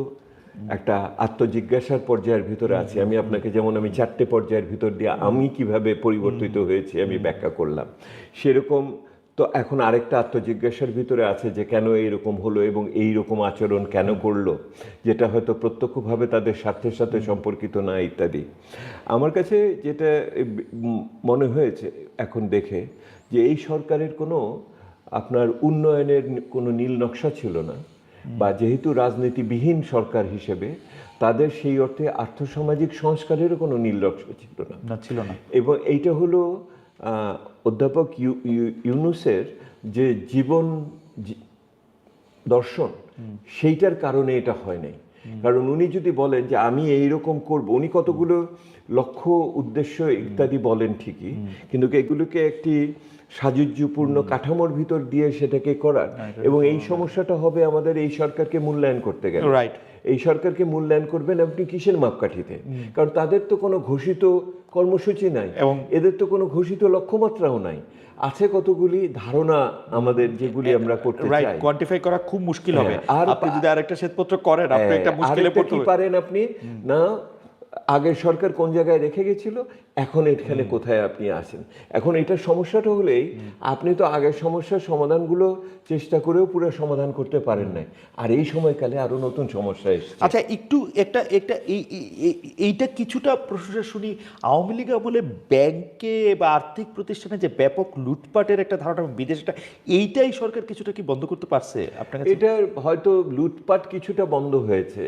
একটা আত্মজিজ্ঞাসার পর্যায়ের ভিতরে আছে। আমি আপনাকে যেমন আমি 4টে পর্যায়ের ভিতর দিয়ে আমি কিভাবে পরিবর্তিত হয়েছি আমি ব্যাখ্যা করলাম, সেরকম তো এখন আরেকটা আত্মজিজ্ঞাসার ভিতরে আছে যে কেন এইরকম হলো এবং এই রকম আচরণ কেন করলো, যেটা হয়তো প্রত্যক্ষভাবে তাদের স্বার্থের সাথে সম্পর্কিত না ইত্যাদি। আমার কাছে যেটা মনে হয়েছে এখন দেখে যে এই সরকারের কোনো আপনার উন্নয়নের কোনো নীল নকশা ছিল না, বা যেহেতু রাজনীতিবিহীন সরকার হিসেবে তাদের সেই অর্থে আর্থসামাজিক সংস্কারেরও কোনো নীল নকশা ছিল না। এবং এইটা হলো অধ্যাপক ইউনূসের যে জীবন দর্শন, সেইটার কারণে এটা হয় নাই। কারণ উনি যদি বলেন যে আমি এইরকম করব, উনি কতগুলো লক্ষ্য উদ্দেশ্য ইত্যাদি বলেন ঠিকই, কিন্তু এগুলোকে একটি সাযুজ্যপূর্ণ কাঠামোর ভিতর দিয়ে সেটাকে করার, এবং এই সমস্যাটা হবে আমাদের এই সরকারকে মূল্যায়ন করতে গেলে। রাইট, এই সরকারকে মূল্যায়ন করবেন আপনি কিসের মাপকাঠিতে? কারণ তাদের তো কোনো ঘোষিত কর্মসূচি নাই এবং এদের তো কোনো ঘোষিত লক্ষ্যমাত্রাও নাই। আছে কতগুলি ধারণা আমাদের, যেগুলি আমরা করতে চাই। রাইট, কোয়ান্টিফাই করা খুব মুশকিল হবে। আর আপনি যদি আরেকটা শ্বেতপত্র করেন আপনি একটা মুশকিলে পড়তে পারেন আপনি না। আগের সরকার কোন জায়গায় রেখে গেছিল, এখন এখানে কোথায় আপনি আসেন। এখন এটার সমস্যাটা হলেই আপনি তো আগের সমস্যার সমাধানগুলো চেষ্টা করেও পুরো সমাধান করতে পারেন নাই, আর এই সময়কালে আরো নতুন সমস্যা এসেছে। আচ্ছা, একটু একটা একটা এইটা কিছুটা প্রশ্নটা শুনি। আওয়ামী লীগ আমলে ব্যাংকে বা আর্থিক প্রতিষ্ঠানে যে ব্যাপক লুটপাটের একটা ধারণা বিদেশটা, এইটাই সরকার কিছুটা কি বন্ধ করতে পারছে আপনার কাছে? এটা হয়তো লুটপাট কিছুটা বন্ধ হয়েছে,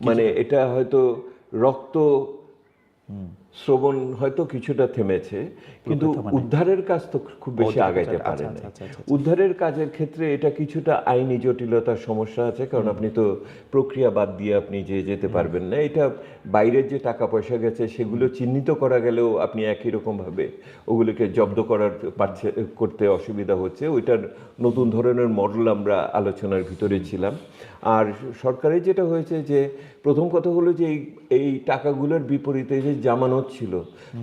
মানে এটা হয়তো রক্ত শ্রবণ হয়তো কিছুটা থেমেছে, কিন্তু উদ্ধারের কাজ তো খুব বেশি আগাইতে পারে না। উদ্ধারের কাজের ক্ষেত্রে এটা কিছুটা আইনি জটিলতার সমস্যা আছে, কারণ আপনি তো প্রক্রিয়া বাদ দিয়ে আপনি যেতে পারবেন না। এটা বাইরের যে টাকা পয়সা গেছে সেগুলো চিহ্নিত করা গেলেও আপনি একই রকমভাবে ওগুলোকে জব্দ করতে অসুবিধা হচ্ছে। ওইটার নতুন ধরনের মডেল আমরা আলোচনার ভিতরে ছিলাম। আর সরকারের যেটা হয়েছে যে প্রথম কথা হলো যে এই টাকাগুলোর বিপরীতে যে জামানত ছিল,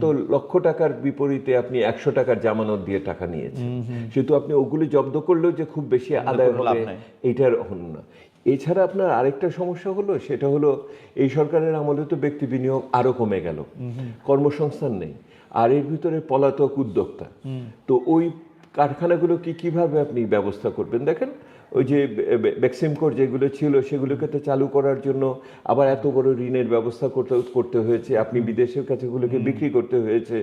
তো লক্ষ টাকার বিপরীতে আপনি 100 টাকার জামানত দিয়ে টাকা নিয়েছেন, সেহেতু আপনি ওগুলি জব্দ করলেও যে খুব বেশি আদায় হবে এইটার হল না। এছাড়া আপনার আরেকটা সমস্যা হলো, সেটা হলো এই সরকারের আমলে তো ব্যক্তি বিনিয়োগ আরো কমে গেল, কর্মসংস্থান নেই, আর এর ভিতরে পলাতক উদ্যোক্তা। তো ওই কারখানাগুলো কিভাবে আপনি ব্যবস্থা করবেন? দেখেন ওই যে বেক্সিমকোর যেগুলো ছিল সেগুলোকে তো চালু করার জন্য আবার এত বড় ঋণের ব্যবস্থা করতে হয়েছে, আপনি বিদেশের কাছে এগুলোকে বিক্রি করতে হয়েছে।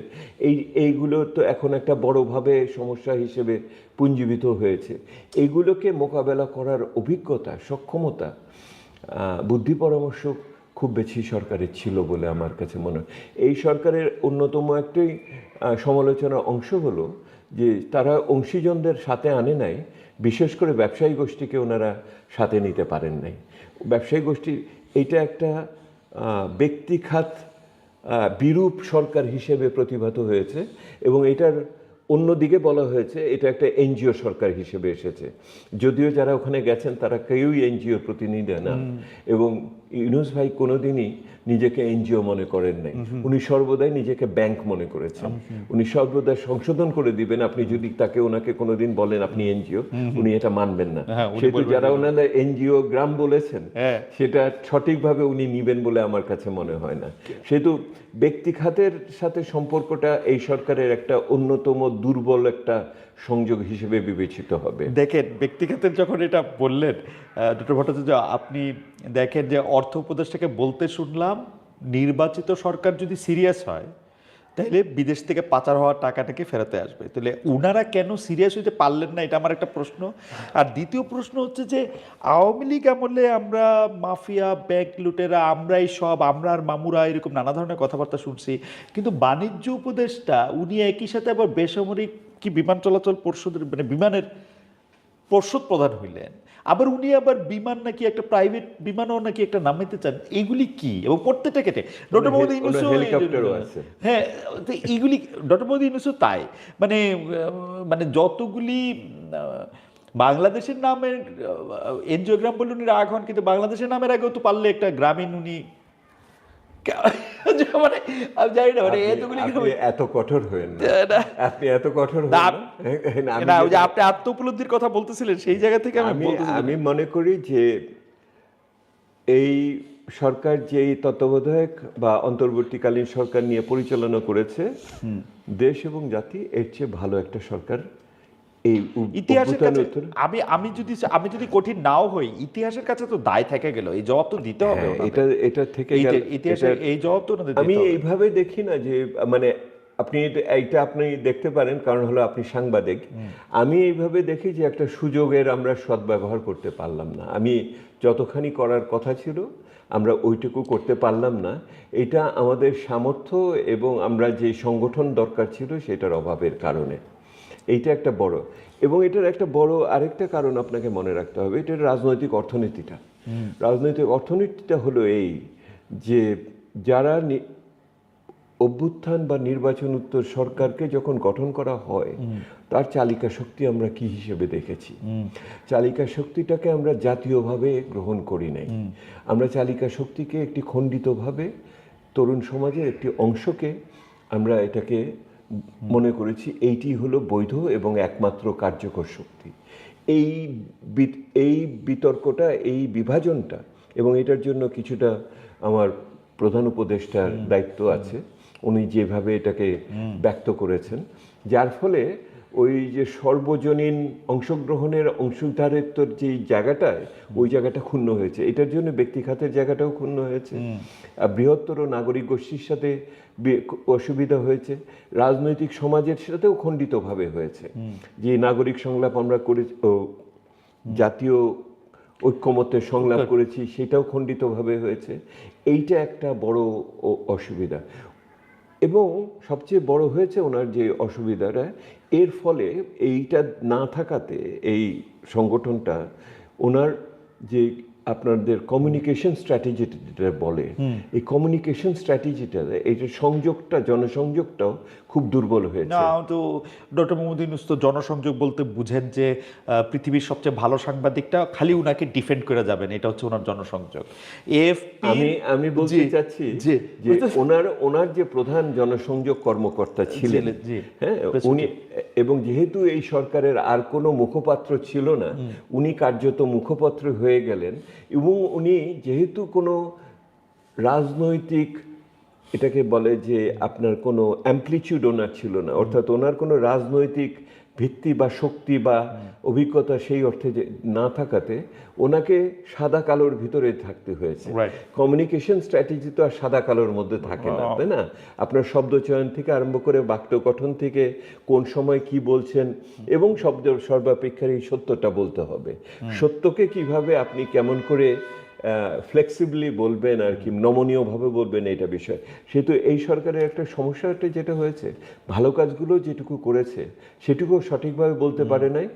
এইগুলো তো এখন একটা বড়ভাবে সমস্যা হিসেবে পুঞ্জীভূত হয়েছে। এইগুলোকে মোকাবেলা করার অভিজ্ঞতা, সক্ষমতা, বুদ্ধি পরামর্শ খুব বেশি সরকারের ছিল বলে আমার কাছে মনে হয়। এই সরকারের অন্যতম একটি সমালোচনার অংশ হলো যে তারা অংশীজনদের সাথে আনে নাই, বিশেষ করে ব্যবসায়ী গোষ্ঠীকে ওনারা সাথে নিতে পারেন নাই। ব্যবসায়ী গোষ্ঠী এইটা একটা ব্যক্তিখাত বিরূপ সরকার হিসেবে প্রতিভাত হয়েছে, এবং এটার অন্যদিকে বলা হয়েছে এটা একটা এনজিও সরকার হিসেবে এসেছে, যদিও যারা ওখানে গেছেন তারা কেউই এনজিওর প্রতিনিধি না, এবং ইউনূস ভাই কোনোদিনই নিজেকে এনজিও মনে করেন নাই। উনি সর্বদাই নিজেকে ব্যাংক মনে করেছেন। উনি সর্বদাই সংশোধন করে দিবেন আপনি যদি ওনাকে কোনোদিন বলেন আপনি এনজিও, উনি এটা মানবেন না। সেহেতু যারা ওনাদের এনজিও গ্রাম বলেছেন সেটা সঠিকভাবে উনি নিবেন বলে আমার কাছে মনে হয় না। সেহেতু ব্যক্তি খাতের সাথে সম্পর্কটা এই সরকারের একটা অন্যতম দুর্বল একটা সংযোগ হিসেবে বিবেচিত হবে। দেখেন, ব্যক্তিগতের যখন এটা বললেন ডক্টর ভট্টাচার্য, আপনি দেখেন যে অর্থ উপদেষ্টাকে বলতে শুনলাম নির্বাচিত সরকার যদি সিরিয়াস হয় তাহলে বিদেশ থেকে পাচার হওয়ার টাকাটাকে ফেরাতে আসবে। তাহলে উনারা কেন সিরিয়াস হইতে পারলেন না, এটা আমার একটা প্রশ্ন। আর দ্বিতীয় প্রশ্ন হচ্ছে যে আওয়ামী লীগ আমলে আমরা মাফিয়া, ব্যাংক লুটেরা, আমরাই সব, আমরা আর মামুরা, এরকম নানা ধরনের কথাবার্তা শুনছি, কিন্তু বাণিজ্য উপদেষ্টা উনি একই সাথে আবার বেসামরিক কি বিমান চলাচল পর্ষদের মানে বিমানের পর্ষদ প্রধান হইলেন, আবার উনি আবার বিমান নাকি একটা প্রাইভেট বিমানও নাকি একটা নামাইতে চান। এইগুলি কি? এবং প্রত্যেকটা কেটে ডক্টর মোহাম্মদ ইউনূসও, হ্যাঁ, তো এইগুলি ডক্টর মোহাম্মদ ইউনূসও তাই, মানে মানে যতগুলি বাংলাদেশের নামের এনজিওগ্রাম বলে উনি রাগ হন, কিন্তু বাংলাদেশের নামের আগেও তো পারলে একটা গ্রামীণ উনি মানে আমি জানি না মানে এতগুলি আপনি এত কঠোর হয়েন না, আপনি এত কঠোর হন না, না। না ওই যে আপনি আত্ম উপলব্ধির কথা বলতেছিলেন সেই জায়গা থেকে আমি বলতেছি আমি মনে করি যে এই সরকার যেই তত্ত্বাবধায়ক বা অন্তর্বর্তীকালীন সরকার নিয়ে পরিচালনা করেছে, দেশ এবং জাতি এর চেয়ে ভালো একটা সরকার এই ইতিহাসের কাছে উত্তর। আমি যদি কঠিন নাও হই, ইতিহাসের কাছে তো দায় থেকে গেল, এই জবাব তো দিতে হবে ওনাদের। এটা থেকে ইতিহাসের এই জবাব তো ওনাদের আমি দিতে হবে। এইভাবে দেখি না যে মানে এইটা আপনি দেখতে পারেন, কারণ হলো আপনি সাংবাদিক। আমি এইভাবে দেখি যে একটা সুযোগের আমরা সদ্ব্যবহার করতে পারলাম না। আমি যতখানি করার কথা ছিল আমরা ওইটুকু করতে পারলাম না। এটা আমাদের সামর্থ্য এবং আমরা যে সংগঠন দরকার ছিল সেটার অভাবের কারণে। এইটা একটা বড়, এবং এটার একটা বড় আরেকটা কারণ আপনাকে মনে রাখতে হবে, এটার রাজনৈতিক অর্থনীতিটা। রাজনৈতিক অর্থনীতিটা হলো এই যে যারা অভ্যুত্থান বা নির্বাচন উত্তর সরকারকে যখন গঠন করা হয়, তার চালিকা শক্তি আমরা কি হিসেবে দেখেছি? চালিকা শক্তিটাকে আমরা জাতীয়ভাবে গ্রহণ করি নাই। আমরা চালিকা শক্তিকে একটি খণ্ডিতভাবে তরুণ সমাজের একটি অংশকে আমরা এটাকে মনে করেছি এইটি হলো বৈধ এবং একমাত্র কার্যকর শক্তি। এই বিতর্কটা, এই বিভাজনটা, এবং এটার জন্য কিছুটা আমার প্রধান উপদেষ্টার দায়িত্ব আছে। উনি যেভাবে এটাকে ব্যক্ত করেছেন, যার ফলে ওই যে সর্বজনীন অংশগ্রহণের অংশীদারিত্বর যে জায়গাটায়, ওই জায়গাটা ক্ষুণ্ণ হয়েছে। এটার জন্য ব্যক্তিখাতের জায়গাটাও ক্ষুণ্ণ হয়েছে, বৃহত্তর নাগরিক গোষ্ঠীর সাথে অসুবিধা হয়েছে, রাজনৈতিক সমাজের সাথেও খণ্ডিতভাবে হয়েছে। যে নাগরিক সংলাপ আমরা করে জাতীয় ঐক্যমত্যের সংলাপ করেছি, সেটাও খণ্ডিতভাবে হয়েছে। এইটা একটা বড় অসুবিধা। এবং সবচেয়ে বড় হয়েছে ওনার যে অসুবিধাটা, এর ফলে এইটা না থাকাতে এই সংগঠনটা ওনার যে আপনাদের কমিউনিকেশন স্ট্র্যাটেজি যেটা বলে, এই কমিউনিকেশন স্ট্র্যাটেজিটা, এইটার সংযোগটা, জনসংযোগটাও খুব দুর্বল হয়েছে। না, তো ডক্টর মোহাম্মদ ইউনূস তো জনসংযোগ বলতে বুঝেন যে পৃথিবীর সবচেয়ে ভালো সাংবাদিকটা খালি উনাকে ডিফেন্ড করে যাবেন, এটা হচ্ছে ওনার জনসংযোগ। আমি বলতে চাচ্ছি যে ওনার যে প্রধান জনসংযোগ কর্মকর্তা ছিলেন, হ্যাঁ, উনি, এবং যেহেতু এই সরকারের আর কোনো মুখপাত্র ছিল না, উনি কার্যত মুখপাত্র হয়ে গেলেন। এবং উনি যেহেতু কোনো রাজনৈতিক, এটাকে বলে যে আপনার কোনো অ্যাম্প্লিচিউড ওনার ছিল না, অর্থাৎ ওনার কোনো রাজনৈতিক ভিত্তি বা শক্তি বা অভিজ্ঞতা সেই অর্থে যে না থাকাতে ওনাকে সাদা কালোর ভিতরে থাকতে হয়েছে। কমিউনিকেশন স্ট্র্যাটেজি তো আর সাদা কালোর মধ্যে থাকে না, তাই না? আপনার শব্দ চয়ন থেকে আরম্ভ করে বাক্য গঠন থেকে কোন সময় কি বলছেন, এবং শব্দ সর্বাপেক্ষার এই সত্যটা বলতে হবে। সত্যকে কিভাবে আপনি কেমন করে ফ্লেক্সিবলি বলবেন আর কি, নমনীয়ভাবে বলবেন, এটা বিষয়। সেহেতু এই সরকারের একটা সমস্যাটা যেটা হয়েছে, ভালো কাজগুলো যেটুকু করেছে সেটুকু সঠিকভাবে বলতে পারে নাই।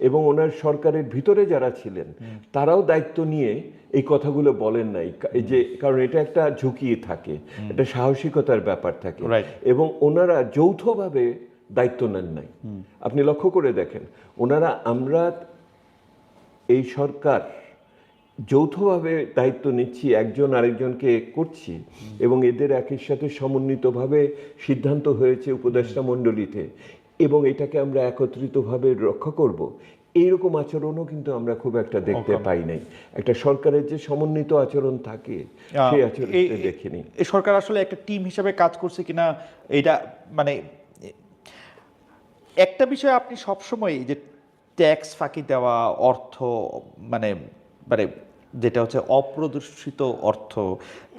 এবং ওনার সরকারের ভিতরে যারা ছিলেন তারাও দায়িত্ব নিয়ে এই কথাগুলো বলেন নাই, যে কারণ এটা একটা ঝুঁকি থাকে, একটা সাহসিকতার ব্যাপার থাকে, এবং ওনারা যৌথভাবে দায়িত্ব নেন নাই। আপনি লক্ষ্য করে দেখেন, ওনারা, আমরা এই সরকার যৌথভাবে দায়িত্ব নিচ্ছি, একজন আরেকজনকে করছি, এবং এদের একের সাথে সমন্বিতভাবে সিদ্ধান্ত হয়েছে উপদেষ্টা মণ্ডলীতে, এবং এটাকে আমরা একত্রিতভাবে রক্ষা করব, এইরকম আচরণও কিন্তু আমরা খুব একটা দেখতে পাই নাই। একটা সরকারের যে সমন্বিত আচরণ থাকে, সেই আচরণটা দেখিনি। এই সরকার আসলে একটা টিম হিসেবে কাজ করছে কিনা, এটা মানে একটা বিষয় আপনি সবসময় যে ট্যাক্স ফাঁকি দেওয়া, অর্থ মানে মানে যেটা হচ্ছে অপ্রদর্শিত অর্থ,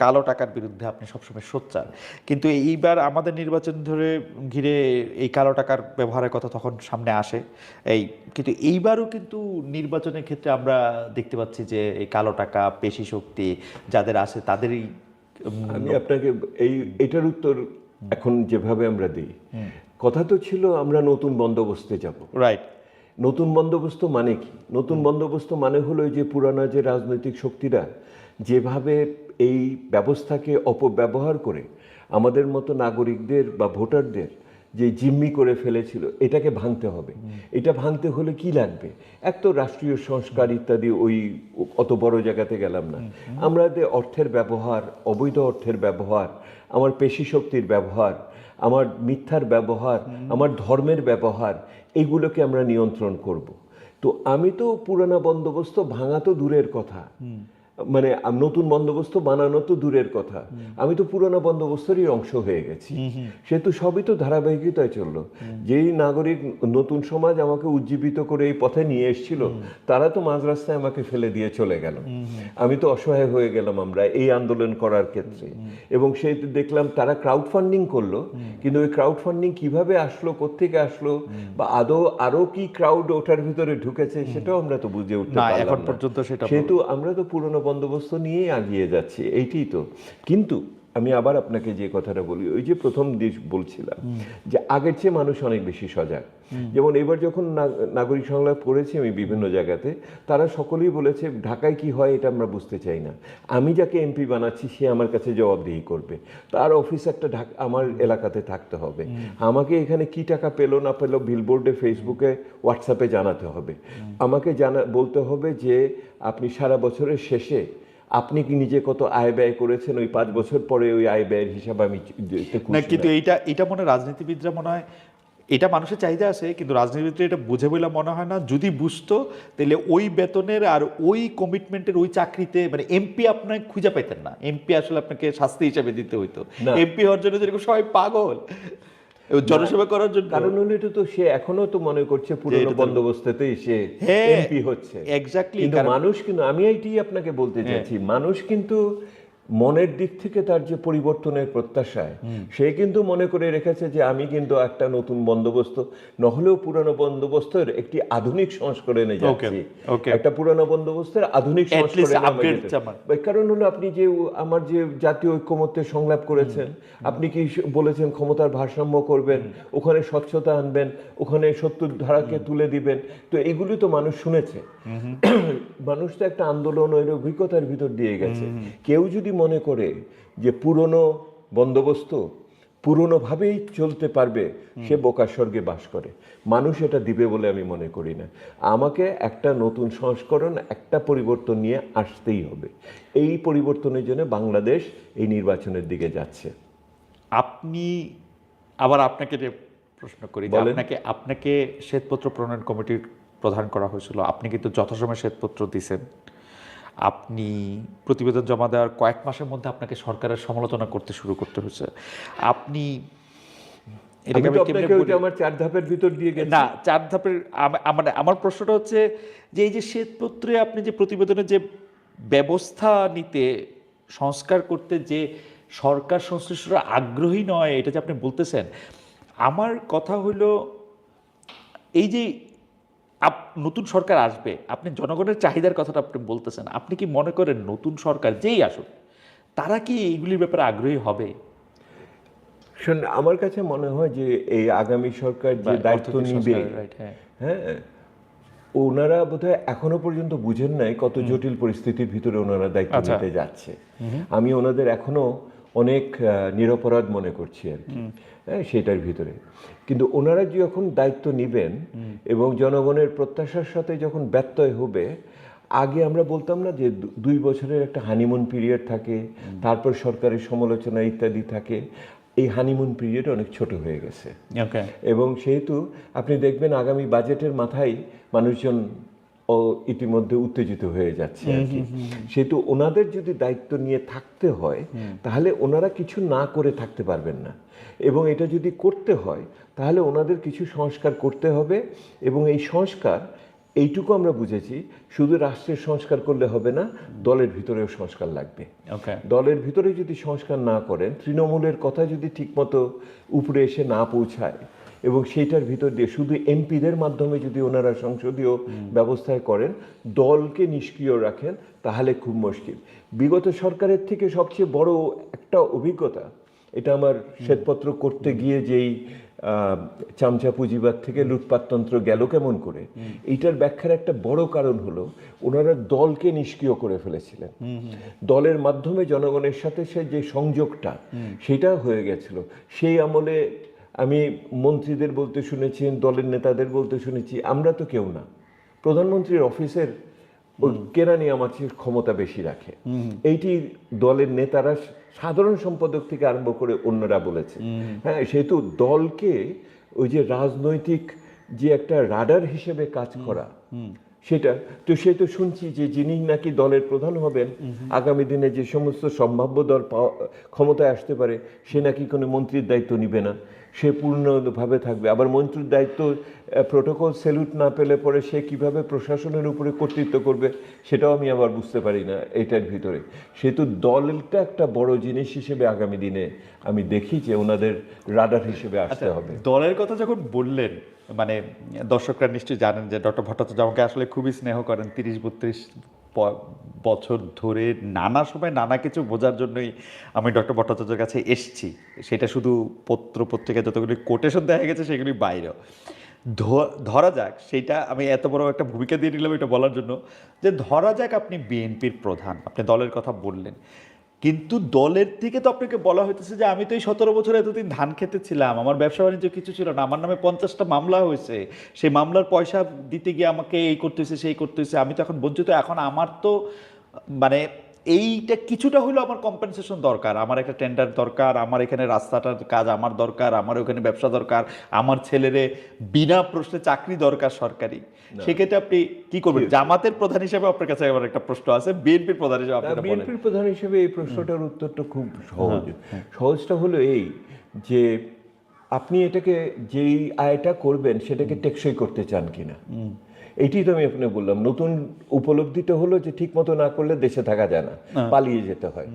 কালো টাকার বিরুদ্ধে আপনি সবসময় সোচ্চার। কিন্তু এইবার আমাদের নির্বাচন ধরে ঘিরে এই কালো টাকার ব্যবহারের কথা তখন সামনে আসে। কিন্তু এইবারও কিন্তু নির্বাচনের ক্ষেত্রে আমরা দেখতে পাচ্ছি যে এই কালো টাকা, পেশি শক্তি যাদের আছে তাদেরই। আমি আপনাকে এটার উত্তর এখন যেভাবে আমরা দিই, কথা তো ছিল আমরা নতুন বন্দোবস্তে যাব। রাইট। নতুন বন্দোবস্ত মানে কি? নতুন বন্দোবস্ত মানে হলো যে পুরানা যে রাজনৈতিক শক্তিরা যেভাবে এই ব্যবস্থাকে অপব্যবহার করে আমাদের মতো নাগরিকদের বা ভোটারদের যে জিম্মি করে ফেলেছিল, এটাকে ভাঙতে হবে। এটা ভাঙতে হলে কি লাগবে? এক তো রাষ্ট্রীয় সংস্কার ইত্যাদি, ওই অত বড় জায়গাতে গেলাম না। আমাদের অর্থের ব্যবহার, অবৈধ অর্থের ব্যবহার, আমার পেশি শক্তির ব্যবহার, আমার মিথ্যার ব্যবহার, আমার ধর্মের ব্যবহার, এইগুলোকে আমরা নিয়ন্ত্রণ করব। তো আমি তো পুরানা বন্দোবস্ত ভাঙা তো দূরের কথা, মানে নতুন বন্দোবস্ত বানানো তো দূরের কথা, আমি তো পুরোনো বন্দোবস্তেরই অংশ হয়ে গেছি। সে তো সবই তো ধারাবাহিকতায় চললো। যেই নাগরিক নতুন সমাজ আমাকে উজ্জীবিত করে এই পথে নিয়ে এসেছিল, তারা তো মাঝ রাস্তায় আমাকে ফেলে দিয়ে চলে গেল। আমি তো অসহায় হয়ে গেলাম আমরা এই আন্দোলন করার ক্ষেত্রে। এবং সেই দেখলাম তারা ক্রাউড ফান্ডিং করলো, কিন্তু ওই ক্রাউড ফান্ডিং কিভাবে আসলো, কোত্থেকে আসলো, বা আদৌ আরো কি ক্রাউড ওটার ভিতরে ঢুকেছে, সেটাও আমরা তো বুঝে উঠতে পারলাম না এখন পর্যন্ত। সেহেতু আমরা তো পুরনো বন্দোবস্ত নিয়েই এগিয়ে যাচ্ছি, এইটাই তো। কিন্তু আমি আবার আপনাকে যে কথাটা বলি, ওই যে প্রথম দিন বলছিলাম যে আগের চেয়ে মানুষ অনেক বেশি সজাগ। যেমন এবার যখন নাগরিক সংলাপ করেছি আমি বিভিন্ন জায়গাতে, তারা সকলেই বলেছে ঢাকায় কি হয় এটা আমরা বুঝতে চাই না, আমি যাকে এমপি বানাচ্ছি সে আমার কাছে জবাবদিহি করবে, তার অফিস একটা আমার এলাকাতে থাকতে হবে, আমাকে এখানে কি টাকা পেলো না পেলো বিলবোর্ডে, ফেসবুকে, হোয়াটসঅ্যাপে জানাতে হবে, আমাকে বলতে হবে যে আপনি সারা বছরের শেষে আপনি কি নিজে কত আয় ব্যয় করেছেন, ওই 5 বছর পরে ওই আয় ব্যয়ের হিসাব আমি না। কিন্তু এটা মনে হয় রাজনীতিবিদরা মনে হয় এটা মানুষের চাহিদা আছে, কিন্তু রাজনীতিবিদরা এটা বুঝে বলে মনে হয় না। যদি বুঝতো তাহলে ওই বেতনের আর ওই কমিটমেন্টের ওই চাকরিতে, মানে এমপি আপনাকে খুঁজে পাইতেন না। এমপি আসলে আপনাকে শাস্তি হিসাবে দিতে হইতো। এমপি হওয়ার জন্য যেরকম সবাই পাগল জনসেবা করার জন্য, কারণ হলো এটা তো সে এখনো তো মনে করছে পুরনো বন্দোবস্তেতেই সে এমপি হচ্ছে। এক্স্যাক্টলি। কিন্তু মানুষ, কিন্তু আমি এইটাই আপনাকে বলতে চাচ্ছি, মানুষ কিন্তু মনের দিক থেকে তার যে পরিবর্তনের প্রত্যাশায়, সে কিন্তু মনে করে রেখেছে যে আমি কিন্তু একটা নতুন বন্দোবস্ত নহলেও পুরনো বন্দোবস্তের একটি আধুনিক সংস্করণে যাচ্ছি, একটা পুরনো বন্দোবস্তের আধুনিক সংস্করণে। কারণ হলো আপনি যে আমার যে জাতীয় ঐক্যমত্যের সংলাপ করেছেন, আপনি কি বলেছেন ক্ষমতার ভারসাম্য করবেন, ওখানে স্বচ্ছতা আনবেন, ওখানে ৭০ ধারাকে তুলে দিবেন, তো এগুলি তো মানুষ শুনেছে। মানুষ তো একটা আন্দোলন ওই অভিজ্ঞতার ভিতর দিয়ে গেছে। কেউ যদি মনে করে যে পুরনো বন্দোবস্ত পুরনোভাবেই চলতে পারবে, সে বোকার স্বর্গে বাস করে। মানুষ এটা দিবে বলে আমি মনে করি না। আমাকে একটা নতুন সংস্করণ, একটা পরিবর্তন নিয়ে আসতেই হবে। এই পরিবর্তনের জন্য বাংলাদেশ এই নির্বাচনের দিকে যাচ্ছে। আপনি আবার আপনাকে যে প্রশ্ন করি, আপনাকে শ্বেতপত্র প্রণয়ন কমিটির প্রধান করা হয়েছিল, আপনি কিন্তু যথাসময়ে শ্বেতপত্র দিয়েছেন। আপনি প্রতিবেদন জমা দেওয়ার কয়েক মাসের মধ্যে আপনাকে সরকারের সমালোচনা করতে শুরু করতে হয়েছে। আপনি আমার 4 ধাপের ভিতর দিয়ে গেছি না, 4 ধাপের আমার প্রশ্নটা হচ্ছে যে এই যে শ্বেতপত্রে আপনি যে প্রতিবেদনের যে ব্যবস্থা নিতে, সংস্কার করতে যে সরকার সংশ্লিষ্টরা আগ্রহী নয়, এটা যে আপনি বলতেছেন, আমার কথা হইল এই যে নতুন সরকার আসবে, আপনি জনগণের চাহিদার কথাটা আপনি বলতেছেন, আপনি কি মনে করেন নতুন সরকার যেই আসুক তারা কি এইগুলির ব্যাপারে আগ্রহী হবে? আমার কাছে মনে হয় যে এই আগামী সরকার যে দায়িত্ব নিবে, হ্যাঁ, ওনারা বোধহয় এখনো পর্যন্ত বুঝেন নাই কত জটিল পরিস্থিতির ভিতরে ওনারা দায়িত্ব নিতে যাচ্ছে। আমি ওনাদের এখনো অনেক নিরপরাধ মনে করছি আর কি, হ্যাঁ, সেটার ভিতরে। কিন্তু ওনারা যখন দায়িত্ব নিবেন এবং জনগণের প্রত্যাশার সাথে যখন ব্যত্যয় হবে, আগে আমরা বলতাম না যে 2 বছরের একটা হানিমুন পিরিয়ড থাকে, তারপর সরকারের সমালোচনা ইত্যাদি থাকে, এই হানিমুন পিরিয়ড অনেক ছোট হয়ে গেছে। এবং সেহেতু আপনি দেখবেন আগামী বাজেটের মাথায় মানুষজন ইতিমধ্যে উত্তেজিত হয়ে যাচ্ছে আর কি। সেহেতু ওনাদের যদি দায়িত্ব নিয়ে থাকতে হয়, তাহলে ওনারা কিছু না করে থাকতে পারবেন না। এবং এটা যদি করতে হয় তাহলে ওনাদের কিছু সংস্কার করতে হবে। এবং এই সংস্কার, এইটুকু আমরা বুঝেছি, শুধু রাষ্ট্রের সংস্কার করলে হবে না, দলের ভিতরেও সংস্কার লাগবে। দলের ভিতরে যদি সংস্কার না করেন, তৃণমূলের কথা যদি ঠিকমতো উপরে এসে না পৌঁছায়, এবং সেইটার ভিতর দিয়ে শুধু এমপিদের মাধ্যমে যদি ওনারা সংসদীয় ব্যবস্থায় করেন, দলকে নিষ্ক্রিয় রাখেন, তাহলে খুব মুশকিল। বিগত সরকারের থেকে সবচেয়ে বড় একটা অভিজ্ঞতা, এটা আমার শ্বেতপত্র করতে গিয়ে যেই চামচা পুঁজিবাদ থেকে লুটপাটতন্ত্র গেল কেমন করে, এইটার ব্যাখ্যার একটা বড় কারণ হলো ওনারা দলকে নিষ্ক্রিয় করে ফেলেছিলেন। দলের মাধ্যমে জনগণের সাথে সে যে সংযোগটা, সেটা হয়ে গেছিল। সেই আমলে আমি মন্ত্রীদের বলতে শুনেছি, দলের নেতাদের বলতে শুনেছি, আমরা তো কেউ না। প্রধানমন্ত্রীর অফিসের ওই কেরানি আমার চেয়ে ক্ষমতা বেশি রাখে। এইটি দলের নেতারা, সাধারণ সম্পাদক থেকে আরম্ভ করে অন্যরা বলেছে। হ্যাঁ, সেহেতু দলকে ওই যে রাজনৈতিক যে একটা রাডার হিসেবে কাজ করা, সেটা তো সে তো শুনছি যে যিনি নাকি দলের প্রধান হবেন আগামী দিনে, যে সমস্ত সম্ভাব্য দল ক্ষমতায় আসতে পারে, সে নাকি কোনো মন্ত্রীর দায়িত্ব নিবে না, সে পূর্ণভাবে থাকবে। আবার মন্ত্রীর দায়িত্ব প্রোটোকল স্যালুট না পেলে পরে সে কিভাবে প্রশাসনের উপরে কর্তৃত্ব করবে, সেটাও আমি আবার বুঝতে পারি না এটার ভিতরে। সেহেতু দলটা একটা বড় জিনিস হিসেবে আগামী দিনে আমি দেখি যে ওনাদের রাডার হিসেবে আসতে হবে। দলের কথা যখন বললেন, মানে দর্শকরা নিশ্চয়ই জানেন যে ডক্টর ভট্টাচার্য আমাকে আসলে খুবই স্নেহ করেন। 30-32 বছর ধরে নানা সময় নানা কিছু বোঝার জন্যই আমি ডক্টর ভট্টাচার্যের কাছে এসেছি। সেটা শুধু পত্র পত্রিকায় যতগুলি কোটেশন দেখা গেছে সেগুলি বাইরেও। ধরা যাক, সেইটা আমি এত বড় একটা ভূমিকা দিয়ে নিলাম এটা বলার জন্য যে ধরা যাক আপনি বিএনপির প্রধান, আপনি দলের কথা বললেন, কিন্তু দলের থেকে তো আপনাকে বলা হইতেছে যে আমি তো এই 17 বছর এতদিন ধান খেতে ছিলাম, আমার ব্যবসা বাণিজ্য কিছু ছিল না, আমার নামে 50টা মামলা হয়েছে, সেই মামলার পয়সা দিতে গিয়ে আমাকে এই করতে হয়েছে সেই করতে হয়েছে, আমি তো এখন বঞ্চিত, এখন আমার তো মানে এইটা কিছুটা হলেও আমার কম্পেনসেশন দরকার, আমার একটা টেন্ডার দরকার, আমার এখানে রাস্তাটার কাজ আমার দরকার, আমার ওখানে ব্যবসা দরকার, আমার ছেলেরে বিনা প্রশ্নে চাকরি দরকার সরকারি। সেক্ষেত্রে আপনি কি করবেন? জামাতের প্রধান হিসেবে আপনার কাছে আবার একটা প্রশ্ন আছে, বিএনপির প্রধান হিসেবে আপনি বলেন। বিএনপির প্রধান হিসেবে এই প্রশ্নটার উত্তরটা খুব সহজ। সহজটা হলো এই যে আপনি এটাকে যেই আয়টা করবেন সেটাকে টেকসই করতে চান কিনা, এইটি তো আমি আপনাকে বললাম। নতুন উপলব্ধিটা হলো যে ঠিক মতো না করলে দেশে থাকা যায় না, পালিয়ে যেতে হয়।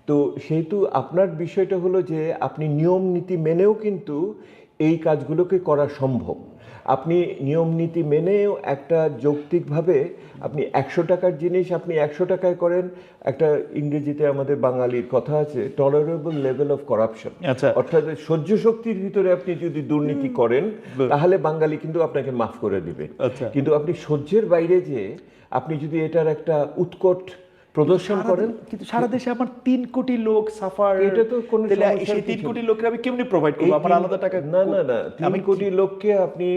তো সেহেতু আপনার বিষয়টা হলো যে আপনি নিয়ম নীতি মেনেও কিন্তু এই কাজগুলোকে করা সম্ভব। আপনি নিয়ম নীতি মেনেও একটা যৌক্তিকভাবে আপনি 100 টাকার জিনিস আপনি 100 টাকায় করেন। একটা ইংরেজিতে আমাদের বাঙালির কথা আছে, টলারেবল লেভেল অফ করাপশন। অর্থাৎ সহ্য শক্তির ভিতরে আপনি যদি দুর্নীতি করেন তাহলে বাঙালি কিন্তু আপনাকে মাফ করে দিবে। কিন্তু আপনি সহ্যের বাইরে যে আপনি যদি এটার একটা উৎকট প্রদর্শন করেন, কিন্তু সারা দেশে আমার 3 কোটি লোক সাফার, এটা তো কোনো সেই 3 কোটি লোককে আমি কেমনে প্রোভাইড করব? আমার আলাদা টাকা না না না 3 কোটি লোককে আপনি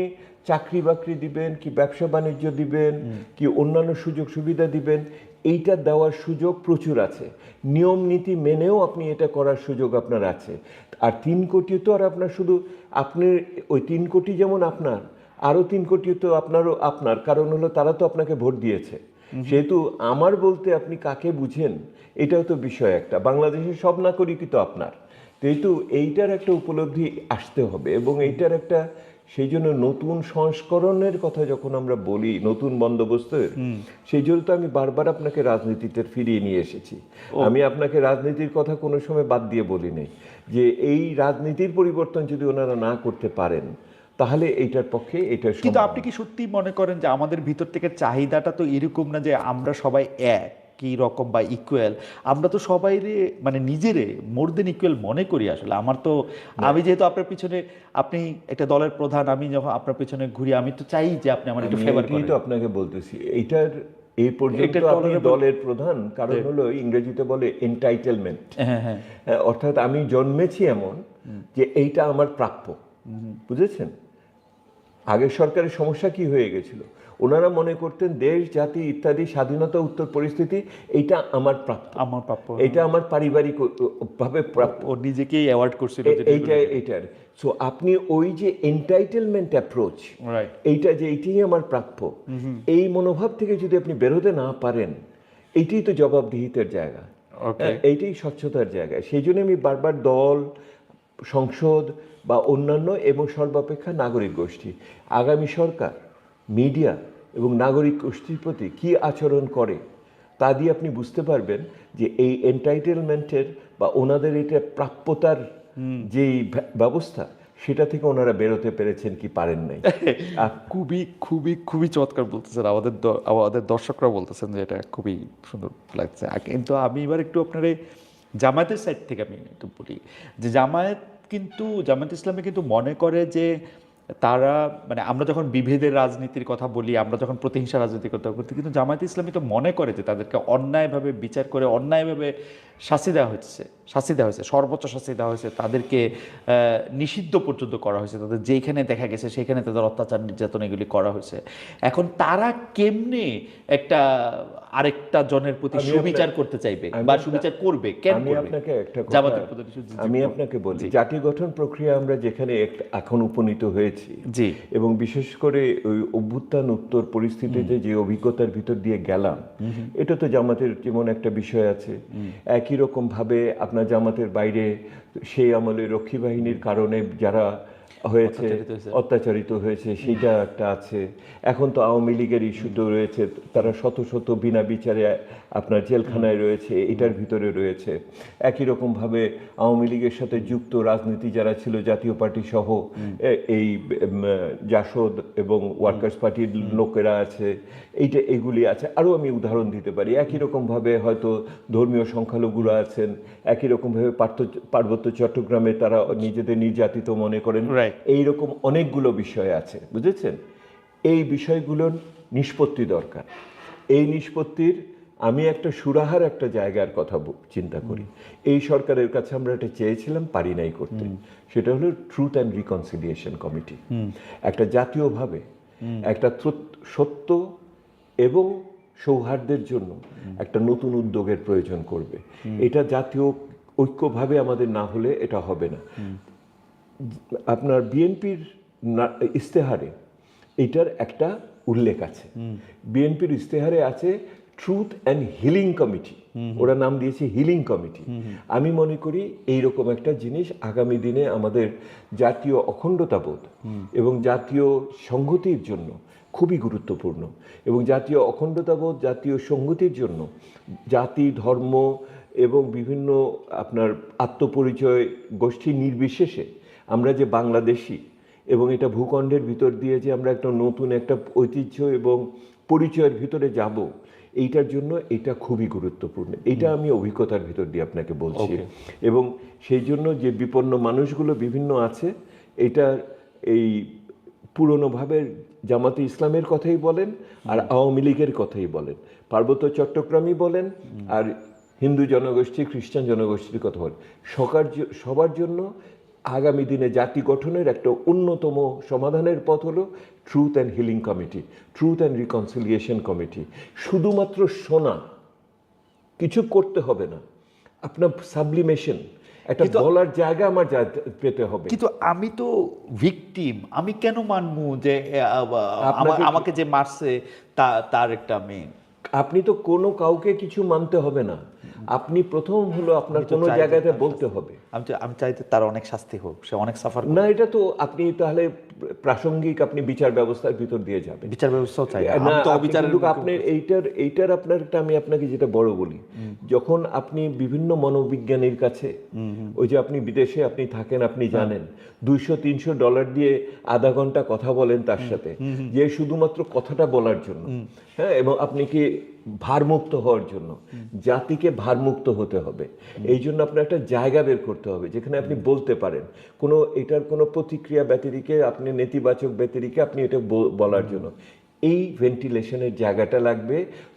চাকরি বাকরি দিবেন কি, ব্যবসা বাণিজ্য দিবেন কি, অন্যান্য সুযোগ সুবিধা দিবেন, এইটা দেওয়ার সুযোগ প্রচুর আছে। নিয়ম নীতি মেনেও আপনি এটা করার সুযোগ আপনার আছে। আর 3 কোটি তো আর আপনার শুধু আপনি ওই 3 কোটি যেমন আপনার, আরও 3 কোটি তো আপনার, কারণ হলো তারা তো আপনাকে ভোট দিয়েছে। সেহেতু আমার বলতে আপনি কাকে বুঝেন এটাও তো বিষয় একটা। বাংলাদেশের সব নাগরিকই তো আপনার। যেহেতু এইটার একটা উপলব্ধি আসতে হবে, এবং এইটার একটা সেই জন্য নতুন সংস্করণের কথা যখন আমরা বলি, নতুন বন্দোবস্তের, সেই জন্য তো আমি বারবার আপনাকে রাজনীতিতে ফিরিয়ে নিয়ে এসেছি। আমি আপনাকে রাজনীতির কথা কোনো সময় বাদ দিয়ে বলি নাই যে এই রাজনীতির পরিবর্তন যদি ওনারা না করতে পারেন তাহলে এইটার পক্ষে এটা। কিন্তু আপনি কি সত্যি মনে করেন যে আমাদের ভিতর থেকে চাহিদাটা তো এরকম না যে আমরা সবাই একই রকম বা ইকুয়াল? আমরা তো সবাই মানে নিজেরে মোর দেন ইকুয়াল মনে করি আসলে। আমার তো, আমি যেহেতু আপনার পিছনে, আপনি একটা দলের প্রধান, আমি যখন আপনার পিছনে ঘুরি আমি তো চাই যে আপনি আমার একটু ফেভার করেন। তো আপনাকে বলতেছি এইটার এই পর্যন্ত আপনি দলের প্রধান, কারণ হলো ইংরেজিতে বলে এন্টাইটেলমেন্ট। অর্থাৎ আমি জন্মেছি এমন যে এইটা আমার প্রাপ্য, বুঝেছেন? আগের সরকারের সমস্যা কি হয়ে গেছিল, ওনারা মনে করতেন দেশ জাতি ইত্যাদি স্বাধীনতা উত্তর পরিস্থিতি এইটা আমার প্রাপ্য, এইটা আমার পারিবারিক ভাবে প্রাপ্য, ও নিজেকেই অ্যাওয়ার্ড করছিল এইটার। সো আপনি ওই যে এন্টাইটেলমেন্ট অ্যাপ্রোচ, এইটা যে এইটাই আমার প্রাপ্য, এই মনোভাব থেকে যদি আপনি বেরোতে না পারেন, এইটাই তো জবাবদিহিতার জায়গা, এইটাই স্বচ্ছতার জায়গা। সেই জন্য আমি বারবার দল, সংসদ বা অন্যান্য এবং সর্বাপেক্ষা নাগরিক গোষ্ঠী, আগামী সরকার মিডিয়া এবং নাগরিক গোষ্ঠীর প্রতি কী আচরণ করে তা দিয়ে আপনি বুঝতে পারবেন যে এই এন্টাইটেলমেন্টের বা ওনাদের এটা প্রাপ্যতার যেই ব্যবস্থা, সেটা থেকে ওনারা বেরোতে পেরেছেন কি পারেন নাই। খুবই খুবই খুবই চমৎকার বলতেছেন, আমাদের দর্শকরা বলতেছেন যে এটা খুবই সুন্দর লাগছে। কিন্তু আমি এবার একটু আপনার জামায়াতের সাইড থেকে আমি একটু বলি যে জামায়াত ইসলামী কিন্তু মনে করে যে তারা, মানে আমরা যখন বিভেদের রাজনীতির কথা বলি, আমরা যখন প্রতিহিংসা রাজনীতির কথা বলি, কিন্তু জামায়াত ইসলামী তো মনে করে যে তাদেরকে অন্যায়ভাবে বিচার করে অন্যায়ভাবে শাস্তি দেওয়া হচ্ছে। শাস্তি দেওয়া হয়েছে, সর্বোচ্চ শাস্তি দেওয়া হয়েছে, তাদেরকে নিষিদ্ধ পর্যন্ত করা হয়েছে, তাদের যেখানে দেখা গেছে সেখানে তাদের অত্যাচার নির্যাতন এগুলি করা হয়েছে। এখন তারা কেমনে একটা আরেকটা জনের প্রতি সুবিচার করতে চাইবে বা সুবিচার করবে, কেন আমি করবে? আপনাকে একটা কথা জামাতের প্রধান হিসেবে আমি আপনাকে বলি, জাতি গঠন প্রক্রিয়া আমরা যেখানে এখন উপনীত হয়েছি, জি এবং বিশেষ করে ওই অভ্যুত্থান উত্তর পরিস্থিতিতে যে অভিজ্ঞতার ভিতর দিয়ে গেলাম, এটা তো জামাতের যেমন একটা বিষয় আছে। একই রকম ভাবে আপনার জামাতের বাইরে সেই আমলে রক্ষী বাহিনীর কারণে যারা হয়েছে, অত্যাচারিত হয়েছে, সেইটা একটা আছে। এখন তো আওয়ামী লীগের ইস্যুতে রয়েছে, তারা শত শত বিনা বিচারে আপনার জেলখানায় রয়েছে, এটার ভিতরে রয়েছে। একই রকমভাবে আওয়ামী লীগের সাথে যুক্ত রাজনীতি যারা ছিল, জাতীয় পার্টি সহ এই জাসদ এবং ওয়ার্কার্স পার্টির লোকেরা আছে, এগুলি আছে। আরও আমি উদাহরণ দিতে পারি। একই রকমভাবে হয়তো ধর্মীয় সংখ্যালঘুরা আছেন, একই রকমভাবে পার্বত্য চট্টগ্রামে তারা নিজেদের নির্যাতিত মনে করেন। এইরকম অনেকগুলো বিষয় আছে, বুঝেছেন? এই বিষয়গুলোর নিষ্পত্তি দরকার। এই নিষ্পত্তির আমি একটা সুরাহার একটা জায়গার কথা চিন্তা করি। এই সরকারের কাছে আমরা এটা চেয়েছিলাম, পারি নাই করতে। সেটা হলো ট্রুথ অ্যান্ড রিকনসিলিয়েশন কমিটি। একটা জাতীয়ভাবে একটা সত্য এবং সৌহার্দ্যের জন্য একটা নতুন উদ্যোগের প্রয়োজন করবে। এটা জাতীয় ঐক্যভাবে আমাদের না হলে এটা হবে না। আপনার বিএনপির ইস্তেহারে এটার একটা উল্লেখ আছে। বিএনপির ইস্তেহারে আছে ট্রুথ অ্যান্ড হিলিং কমিটি, ওরা নাম দিয়েছে হিলিং কমিটি। আমি মনে করি এইরকম একটা জিনিস আগামী দিনে আমাদের জাতীয় অখণ্ডতাবোধ এবং জাতীয় সংহতির জন্য খুবই গুরুত্বপূর্ণ। এবং জাতীয় অখণ্ডতাবোধ, জাতীয় সংহতির জন্য জাতি, ধর্ম এবং বিভিন্ন আপনার আত্মপরিচয় গোষ্ঠী নির্বিশেষে আমরা যে বাংলাদেশি, এবং এটা ভূখণ্ডের ভিতর দিয়ে যে আমরা একটা নতুন একটা ঐতিহ্য এবং পরিচয়ের ভিতরে যাব, এইটার জন্য এটা খুবই গুরুত্বপূর্ণ। এটা আমি অভিজ্ঞতার ভিতর দিয়ে আপনাকে বলছি। এবং সেই জন্য যে বিপন্ন মানুষগুলো বিভিন্ন আছে, এটা এই পুরনোভাবে জামাতে ইসলামের কথাই বলেন আর আওয়ামী লীগের কথাই বলেন, পার্বত্য চট্টগ্রামই বলেন আর হিন্দু জনগোষ্ঠী, খ্রিস্টান জনগোষ্ঠীর কথা বলেন, সবার জন্য আগামী দিনে জাতি গঠনের একটা অন্যতম সমাধানের পথ হলো truth and healing committee, truth and reconciliation committee. শুধুমাত্র শোনা, কিছু করতে হবে না, আপনার সাবলিমেশন, একটা বলার জায়গা আমার পেতে হবে। কিন্তু আমি তো ভিকটিম, আমি কেন মানবো যে আমাকে যে মারছে তার একটা মেয়ে? আপনি তো কোনো কাউকে কিছু মানতে হবে না। আপনি প্রথম হলো আপনার কোনো জায়গাতে বলতে হবে। আমি চাইতে তার অনেক শাস্তি হোক, সে অনেক সাফার না, এটা তো আপনি তাহলে প্রাসঙ্গিক আপনি বিচার ব্যবস্থার ভিতর দিয়ে যাবেন। বিচার ব্যবস্থাও চাই না, আপনার এইটার আপনার একটা আমি আপনাকে যেটা বড় বলি, যখন আপনি বিভিন্ন মনোবিজ্ঞানীর কাছে, ওই যে আপনি বিদেশে আপনি থাকেন, আপনি জানেন $200-300 দিয়ে আধা ঘন্টা কথা বলেন তার সাথে, যে শুধুমাত্র কথাটা বলার জন্য, হ্যাঁ, এবং আপনি কি ভারমুক্ত হওয়ার জন্য, জাতিকে ভারমুক্ত হতে হবে। এই জন্য আপনার একটা জায়গা বের করতে হবে যেখানে আপনি বলতে পারেন, এটার কোনো প্রতিক্রিয়া ব্যতিরিকে, আপনি নেতিবাচক ব্যতিরিকে আপনি এটা বলার জন্য এই ভেন্টিলেশনের জায়গাটা লাগবে,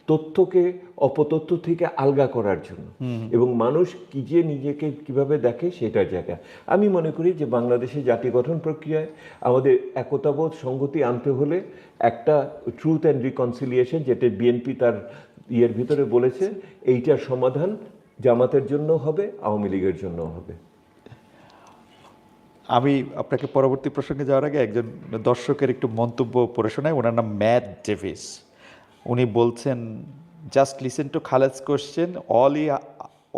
তথ্যকে অপতথ্য থেকে আলগা করার জন্য, এবং মানুষ কি যে নিজেকে কিভাবে দেখে সেটার জায়গা। আমি মনে করি যে বাংলাদেশের জাতি গঠন প্রক্রিয়ায় আমাদের একতাবোধ, সংহতি আনতে হলে একটা ট্রুথ অ্যান্ড রিকনসিলিয়েশন, যেটা বিএনপি তার ইয়ের ভিতরে বলেছে, এইটার সমাধান জামাতের জন্য হবে, আওয়ামী লীগের জন্য হবে। আমি আপনাকে পরবর্তী প্রসঙ্গে যাওয়ার আগে একজন দর্শকের একটু মন্তব্য পড়ে শোনাই। ওনার নাম ম্যাট ডেভিস। উনি বলছেন, just listen to Khaled's question,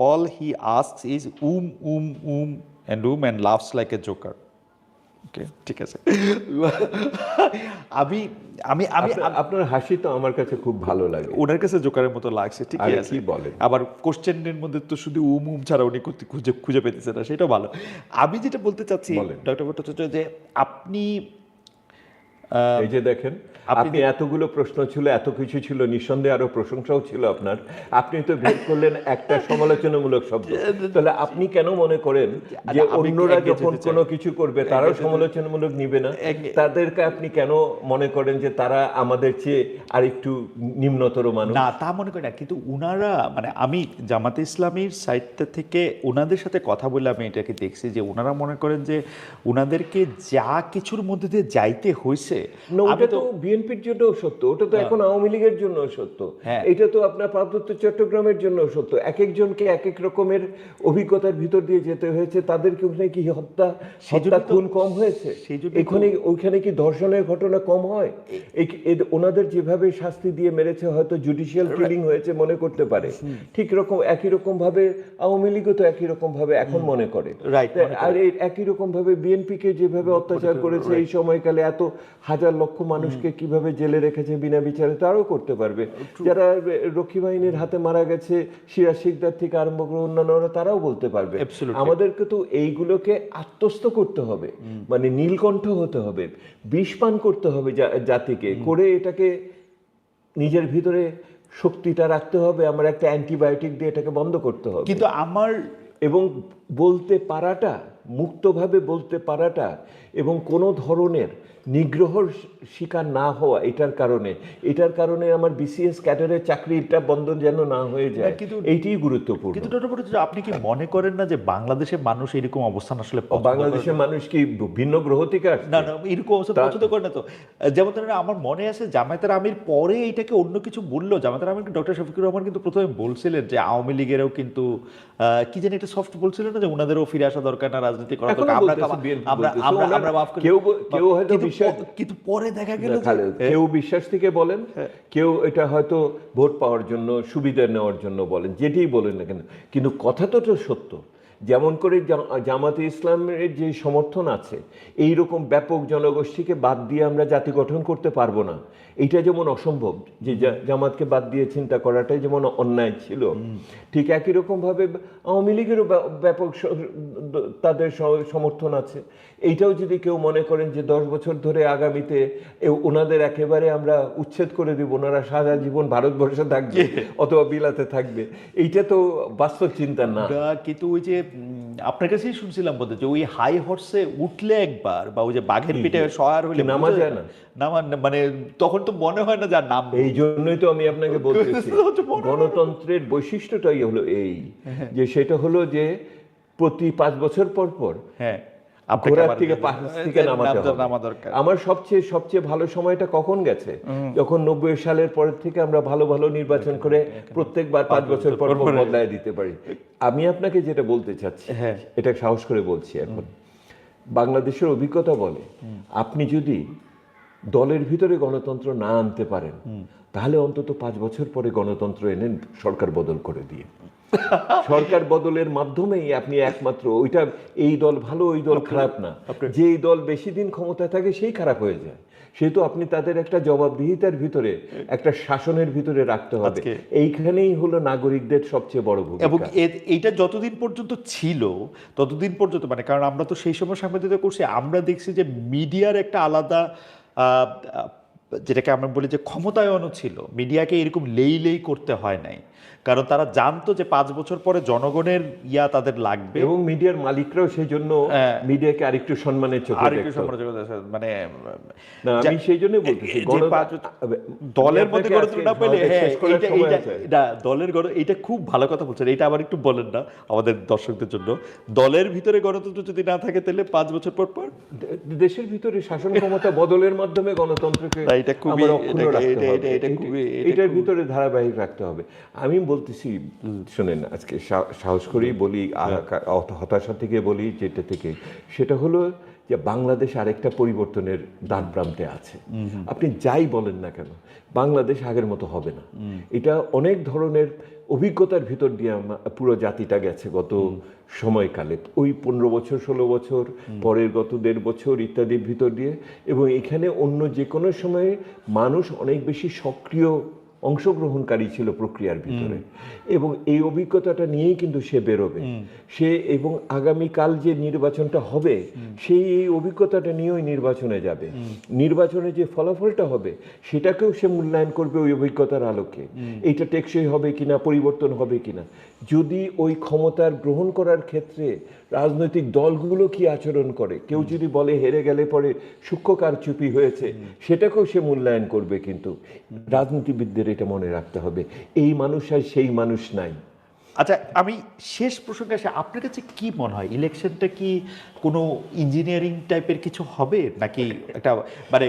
all he asks is and laughs like a joker. Okay, ঠিক আছে। আমি আপনার হাসি তো আমার কাছে খুব ভালো লাগে। ওনার কাছে জোকারের মতো লাগছে, ঠিক আছে। কি বলেন? আবার কোশ্চেনের মধ্যে তো শুধু ছাড়া উনি খুঁজে পেতেছে না, সেটাও ভালো। আমি যেটা বলতে চাচ্ছি ডক্টর ভট্টাচার্য, যে আপনি এই যে দেখেন, আপনি এতগুলো প্রশ্ন ছিল, এত কিছু ছিল, নিঃসন্দেহে আরো প্রশংসাও ছিল আপনার। আপনি তো বের করলেন একটা সমালোচনামূলক শব্দ। তাহলে আপনি কেন মনে করেন যে অন্যরা যখন কোনো কিছু করবে তারাও সমালোচনামূলক নিবে না? তাদেরকে আপনি কেন মনে করেন যে তারা আমাদের চেয়ে আরেকটু নিম্নতর মানুষ? না, তা মনে করি না, কিন্তু উনারা মানে আমি জামাতে ইসলামীর সাইডটা থেকে ওনাদের সাথে কথা বলে আমি এটাকে দেখছি যে ওনারা মনে করেন যে ওনাদেরকে যা কিছুর মধ্যে দিয়ে যাইতে হয়েছে। না, ওটা তো বিএনপির জন্য সত্য, ওটা তো এখন আওয়ামী লীগের জন্য সত্য, এটা তো আপনার পার্বত্য চট্টগ্রামের জন্য সত্য। এক একজনকে এক এক রকমের অভিজ্ঞতার ভিতর দিয়ে যেতে হয়েছে। তাদেরকে ওখানে কি হত্যা খুন কম হয়েছে? ওইখানে কি ধর্ষণের ঘটনা কম হয়? ওনাদের যেভাবে শাস্তি দিয়ে মেরেছে হয়তো জুডিশিয়াল কিলিং হয়েছে মনে করতে পারে, ঠিক রকম একই রকম ভাবে আওয়ামী লীগও তো একই রকম ভাবে এখন মনে করে। আর একই রকম ভাবে বিএনপি কে যেভাবে অত্যাচার করেছে এই সময়কালে, এত হাজার লক্ষ মানুষকে কিভাবে জেলে রেখেছে বিনা বিচারে, তারাও করতে পারবে। যারা রক্ষী বাহিনীর হাতে মারা গেছে, সিরাজ শিকদার থেকে আরম্ভ করে অন্যান্যরা, তারাও বলতে পারবে। আমাদেরকে তো এইগুলোকে আত্মস্থ করতে হবে, মানে নীলকণ্ঠ হতে হবে, বিষ পান করতে হবে জাতিকে, করে এটাকে নিজের ভিতরে শক্তিটা রাখতে হবে। আমার একটা অ্যান্টিবায়োটিক দিয়ে এটাকে বন্ধ করতে হবে। কিন্তু এবং বলতে পারাটা, মুক্তভাবে বলতে পারাটা, এবং কোনো ধরনের নিগ্রহর শিকার না হওয়া, এটার কারণে আমার বিসিএস ক্যাডারের চাকরিটা বন্ধ যেন না হয়ে যায়, এইটাই গুরুত্বপূর্ণ। কিন্তু আপনি কি মনে করেন না যে বাংলাদেশের মানুষ এরকম অবস্থান আসলে বাংলাদেশের মানুষ কি ভিন্ন গ্রহ থেকে আসছে? না, এরকম অবস্থা পছন্দ করে না তো। যেমন আমার মনে আছে জামায়াতের আমির পরে এইটাকে অন্য কিছু বললো। জামায়াতের আমির ডক্টর শফিকুর রহমান কিন্তু প্রথমে বলছিলেন যে আওয়ামী লীগেরও কিন্তু কি জানি একটা সফট বলছিলেন না, যে ওনাদেরও ফিরে আসা দরকার না, রাজনীতি করা দরকার, আমরা মাফ করি। কেউ হয়তো কিন্তু পরে দেখা গেল কেউ বিশ্বাস থেকে বলেন, কেউ এটা হয়তো ভোট পাওয়ার জন্য, সুবিধা নেওয়ার জন্য বলেন, যেটাই বলেন না কেন, কিন্তু কথা তো সত্য। যেমন করে জামাতে ইসলামের যে সমর্থন আছে, এই রকম ব্যাপক জনগোষ্ঠীকে বাদ দিয়ে আমরা জাতি গঠন করতে পারবো না। এইটা যেমন অসম্ভব, যে জামাতকে বাদ দিয়ে চিন্তা করাটাই যেমন অন্যায় ছিল, ঠিক একই রকম ভাবে আওয়ামী লীগেরও ব্যাপক তাদের সমর্থন আছে। এইটাও যদি কেউ মনে করেন যে 10 বছর ধরে আগামীতে ওনাদের একেবারে আমরা উচ্ছেদ করে দিব, ওনারা সারা জীবন ভারতবর্ষে থাকবে অথবা বিলাতে থাকবে, এইটা তো বাস্তব চিন্তা না। কিন্তু ওই যে আপনার কাছেই শুনছিলাম বলতে, যে ওই হাই হর্সে উঠলে একবার, বা ওই যে বাঘের পিঠে সওয়ার হইলে নামা যায় না, মানে তখন তো মনে হয় না যার নাম। এই জন্যই তো আমি আপনাকে বলতেছি গণতন্ত্রের বৈশিষ্ট্যটাই হলো এই, যে সেটা হলো যে প্রতি 5 বছর পর পর আমার সবচেয়ে ভালো সময়টা কখন গেছে? যখন 90 সালের পরের থেকে আমরা ভালো ভালো নির্বাচন করে প্রত্যেকবার 5 বছর পর পর বদলায় দিতে পারি। আমি আপনাকে যেটা বলতে চাচ্ছি, এটা সাহস করে বলছি, এখন বাংলাদেশের অভিজ্ঞতা বলে, আপনি যদি দলের ভিতরে গণতন্ত্র না আনতে পারেন, তাহলে অন্তত 5 বছর পরে গণতন্ত্র এনে সরকার বদল করে দিয়ে, সরকার বদলের মাধ্যমেই আপনি একমাত্র ওইটা, এই দল ভালো ওই দল খারাপ না, যেই দল বেশি দিন ক্ষমতায় থাকে সেই খারাপ হয়ে যায়, সেহেতু আপনি তাদের একটা জবাবদিহিতার ভিতরে, একটা শাসনের ভিতরে রাখতে হবে। এইখানেই হলো নাগরিকদের সবচেয়ে বড় ভূমিকা। এবং এইটা যতদিন পর্যন্ত ছিল ততদিন পর্যন্ত, মানে কারণ আমরা তো সেই সময় সাংবাদিকতা করছি, আমরা দেখছি যে মিডিয়ার একটা আলাদা যেটাকে আমরা বলি যে ক্ষমতায়নও ছিল। মিডিয়াকে এরকম লেই করতে হয় নাই, কারণ তারা জানতো যে 5 বছর পরে জনগণের তাদের লাগবে, এবং মিডিয়ার মালিকরাও সেই জন্য মিডিয়াকে আরেকটু সম্মানের চোখে মানে আমি সেই জন্য বলতেছি দলের মধ্যে গণতন্ত্র না পেলে, দলের এইটা খুব ভালো কথা বলছেন, এটা আবার একটু বলেন না আমাদের দর্শকদের জন্য। দলের ভিতরে গণতন্ত্র যদি না থাকে তাহলে 5 বছর পর পর দেশের ভিতরে শাসন ক্ষমতা বদলের মাধ্যমে গণতন্ত্রকে এটার ভিতরে ধারাবাহিক রাখতে হবে। আমি বলতেছি, শোনেন, আজকে সাহস করেই বলি, হতাশা থেকে বলি, যেটা থেকে, সেটা হলো যে বাংলাদেশ আরেকটা পরিবর্তনের দ্বারপ্রান্তে আছে। আপনি যাই বলেন না কেন, বাংলাদেশ আগের মতো হবে না। এটা অনেক ধরনের অভিজ্ঞতার ভিতর দিয়ে পুরো জাতিটা গেছে গত সময়কালে, ওই 15 বছর 16 বছর পরের গত 1.5 বছর ইত্যাদির ভিতর দিয়ে, এবং এখানে অন্য যে কোনো সময়ে মানুষ অনেক বেশি সক্রিয় অংশগ্রহণকারী ছিল প্রক্রিয়ার ভিতরে, এবং এই অভিজ্ঞতাটা নিয়েই কিন্তু সে বেরোবে সে, এবং আগামীকাল যে নির্বাচনটা হবে সেই এই অভিজ্ঞতাটা নিয়েই নির্বাচনে যাবে। নির্বাচনে যে ফলাফলটা হবে সেটাকেও সে মূল্যায়ন করবে ওই অভিজ্ঞতার আলোকে, এইটা টেকসই হবে কিনা, পরিবর্তন হবে কিনা। যদি ওই ক্ষমতার গ্রহণ করার ক্ষেত্রে রাজনৈতিক দলগুলো কি আচরণ করে, কেউ যদি বলে হেরে গেলে পরে সূক্ষ্ম কারচুপি হয়েছে, সেটাকেও সে মূল্যায়ন করবে। কিন্তু রাজনীতিবিদদের এটা মনে রাখতে হবে, এই মানুষ আর সেই মানুষ নাই। আচ্ছা, আমি শেষ প্রসঙ্গে আসি, আপনার কাছে কি মনে হয় ইলেকশনটা কি কোনো ইঞ্জিনিয়ারিং টাইপের কিছু হবে, নাকি একটা মানে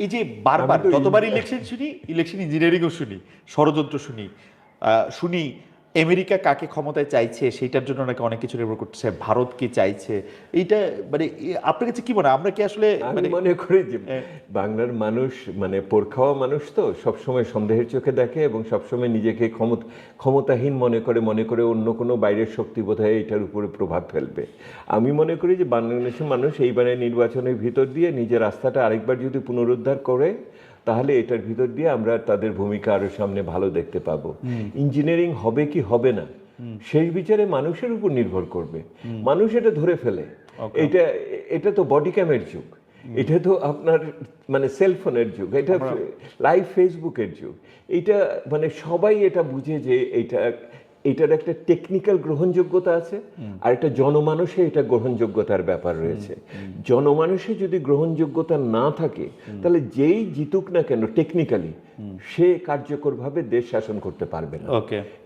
এই যে বারবার যতবার ইলেকশন শুনি, ইলেকশন ইঞ্জিনিয়ারিংও শুনি, ষড়যন্ত্র শুনি, শুনি আমেরিকা কাকে ক্ষমতায় চাইছে সেটার জন্য নাকি অনেক কিছু নির্ভর করতেছে, ভারত কি চাইছে, এইটা মানে আপনার কাছে কি মনে হয় আমরা কি আসলে আমি মনে করি যে বাংলার মানুষ মানে পোরখাওয়া মানুষ তো সবসময় সন্দেহের চোখে দেখে এবং সবসময় নিজেকে ক্ষমতাহীন মনে করে অন্য কোনো বাইরের শক্তি বোধহয় এটার উপরে প্রভাব ফেলবে। আমি মনে করি যে বাংলাদেশের মানুষ এইবারে নির্বাচনের ভিতর দিয়ে নিজের রাস্তাটা আরেকবার যদি পুনরুদ্ধার করে তাহলে এটার ভিতর দিয়ে আমরা তাদের ভূমিকা আরো সামনে ভালো দেখতে পাবো। ইঞ্জিনিয়ারিং হবে কি হবে না সেই বিচারে মানুষের উপর নির্ভর করবে, মানুষ এটা ধরে ফেলে। এটা তো বডি ক্যামের যুগ, এটা তো আপনার মানে সেলফোনের যুগ, এটা লাইভ ফেসবুকের যুগ। এটা মানে সবাই এটা বুঝে যে এটার একটা টেকনিক্যাল গ্রহণযোগ্যতা আছে, আর একটা জনমানুষে এটা গ্রহণযোগ্যতার ব্যাপার রয়েছে। জনমানুষে যদি গ্রহণযোগ্যতা না থাকে তাহলে যেই জিতুক না কেন টেকনিক্যালি সে কার্যকরভাবে দেশ শাসন করতে পারবে না।